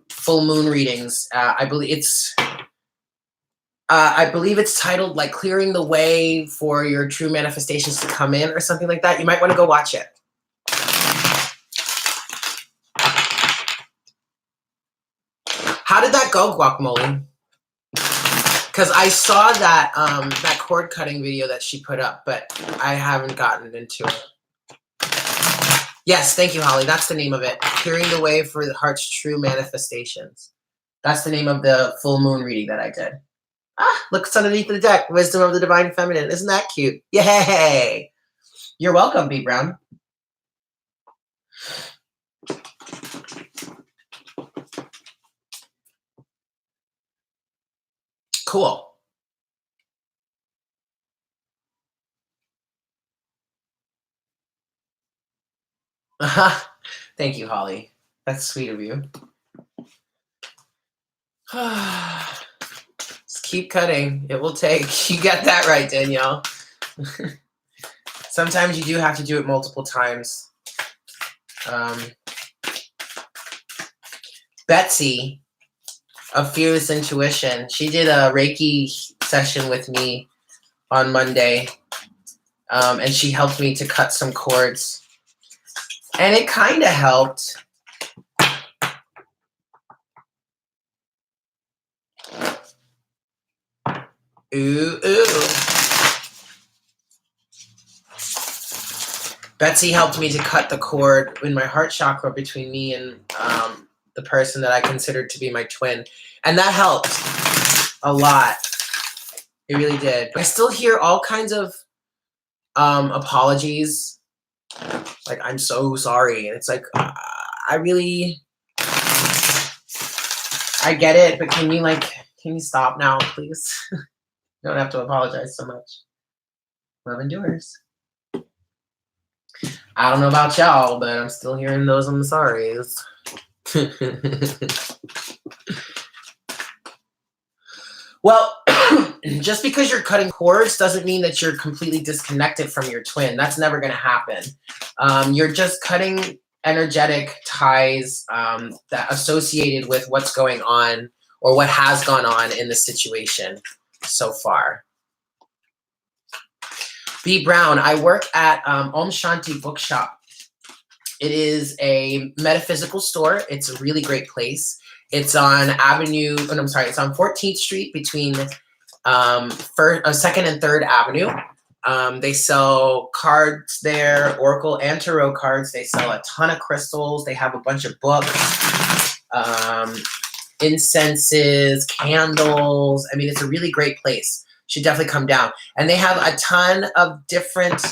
full moon readings. I believe it's titled like "Clearing the Way for Your True Manifestations to Come In" or something like that. You might want to go watch it. How did that go, Guacamole? Because I saw that that cord cutting video that she put up, but I haven't gotten into it. Yes, thank you, Holly. That's the name of it. Clearing the Way for the Heart's True Manifestations. That's the name of the full moon reading that I did. Ah, look underneath the deck. Wisdom of the Divine Feminine. Isn't that cute? Yay! You're welcome, B Brown. Cool. Thank you, Holly. That's sweet of you. Just keep cutting. It will take. You got that right, Danielle. Sometimes you do have to do it multiple times. Betsy of Fearless Intuition, she did a Reiki session with me on Monday, and she helped me to cut some cords. And it kind of helped. Ooh, ooh. Betsy helped me to cut the cord in my heart chakra between me and the person that I considered to be my twin. And that helped a lot. It really did. I still hear all kinds of apologies. Like, I'm so sorry. And it's like, I get it, but can you stop now, please? You don't have to apologize so much. Love endures. I don't know about y'all, but I'm still hearing those I'm sorry's. Well, just because you're cutting cords doesn't mean that you're completely disconnected from your twin. That's never going to happen. You're just cutting energetic ties that associated with what's going on or what has gone on in the situation so far. B Brown, I work at Om Shanti Bookshop. It is a metaphysical store. It's a really great place. It's on it's on 14th Street between 2nd and 3rd Avenue. They sell cards there, Oracle and Tarot cards. They sell a ton of crystals. They have a bunch of books, incenses, candles. I mean, it's a really great place. Should definitely come down. And they have a ton of different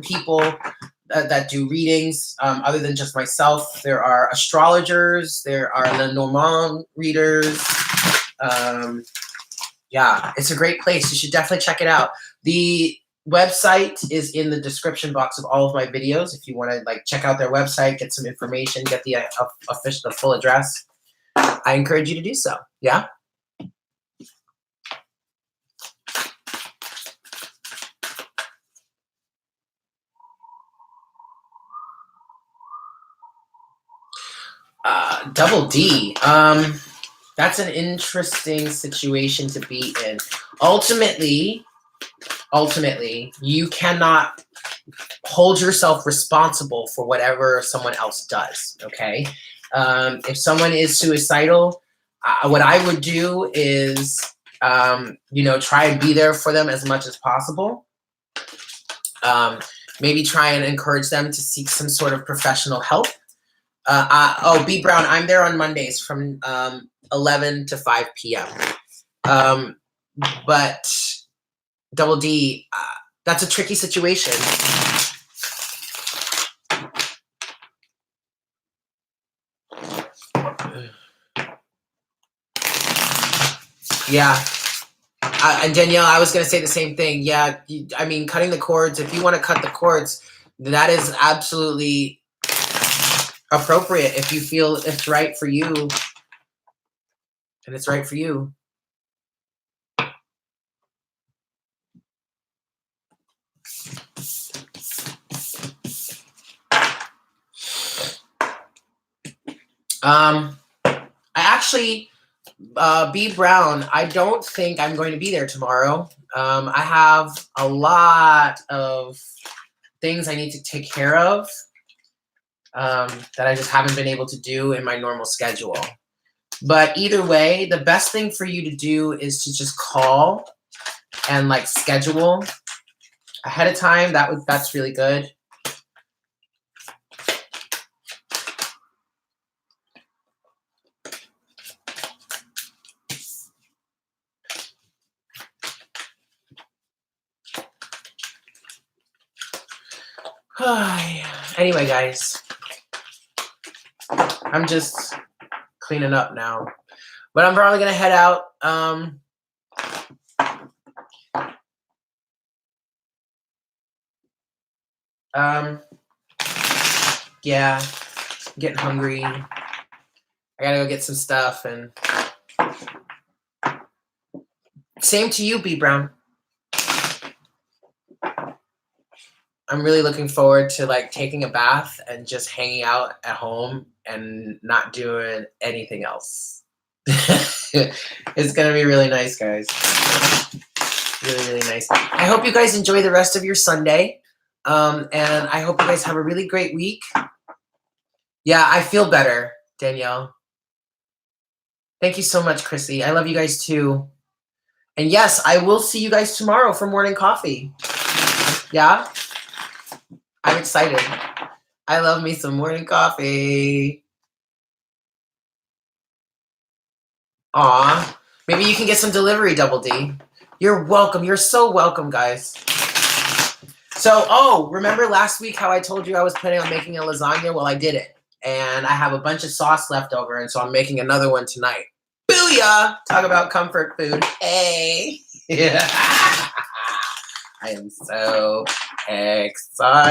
people that do readings other than just myself. There are astrologers, there are Lenormand readers. Yeah, it's a great place. You should definitely check it out. The website is in the description box of all of my videos. If you want to check out their website, get some information, get the full address, I encourage you to do so. Yeah. Double D. That's an interesting situation to be in. Ultimately, you cannot hold yourself responsible for whatever someone else does, okay? If someone is suicidal, what I would do is, try and be there for them as much as possible. Maybe try and encourage them to seek some sort of professional help. B Brown, I'm there on Mondays from 11 to 5 p.m. But Double D, that's a tricky situation. Yeah. And Danielle, I was going to say the same thing. Yeah, I mean, cutting the cords, if you want to cut the cords, that is absolutely appropriate if you feel it's right for you. And it's right for you. I actually, B Brown, I don't think I'm going to be there tomorrow. I have a lot of things I need to take care of that I just haven't been able to do in my normal schedule. But either way, the best thing for you to do is to just call and like schedule ahead of time. That's really good. Anyway, guys, I'm just cleaning up now, but I'm probably gonna head out. Yeah, I'm getting hungry. I gotta go get some stuff, and same to you, B Brown. I'm really looking forward to like taking a bath and just hanging out at home and not doing anything else. It's gonna be really nice, guys. Really, really nice. I hope you guys enjoy the rest of your Sunday. And I hope you guys have a really great week. Yeah, I feel better, Danielle. Thank you so much, Chrissy. I love you guys too. And yes, I will see you guys tomorrow for morning coffee. Yeah? I'm excited. I love me some morning coffee. Aw. Maybe you can get some delivery, Double D. You're welcome. You're so welcome, guys. So, remember last week how I told you I was planning on making a lasagna? Well, I did it. And I have a bunch of sauce left over, and so I'm making another one tonight. Booyah! Talk about comfort food. Hey! Yeah. I am so excited.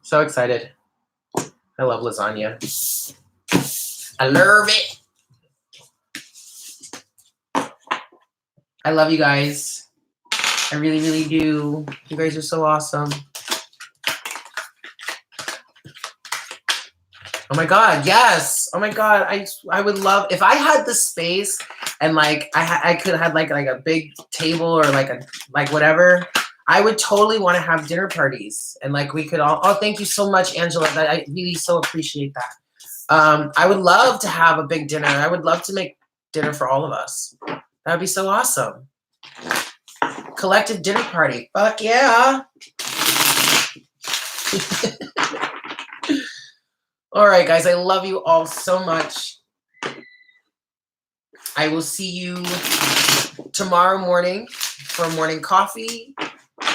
So excited. I love lasagna. I love it. I love you guys. I really, really do. You guys are so awesome. Oh my God, yes. Oh my God, I would love, if I had the space and like I could have like a big table or like whatever, I would totally want to have dinner parties. And like we could all, thank you so much, Angela. I really so appreciate that. I would love to have a big dinner. I would love to make dinner for all of us. That would be so awesome. Collective dinner party. Fuck yeah. All right, guys, I love you all so much. I will see you tomorrow morning for morning coffee.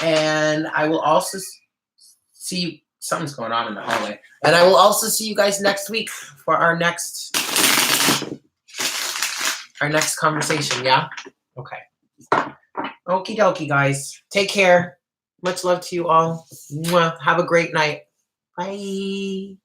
And I will also see, something's going on in the hallway. And I will also see you guys next week for our next conversation, yeah? Okay. Okie dokie, guys. Take care. Much love to you all. Mwah. Have a great night. Bye.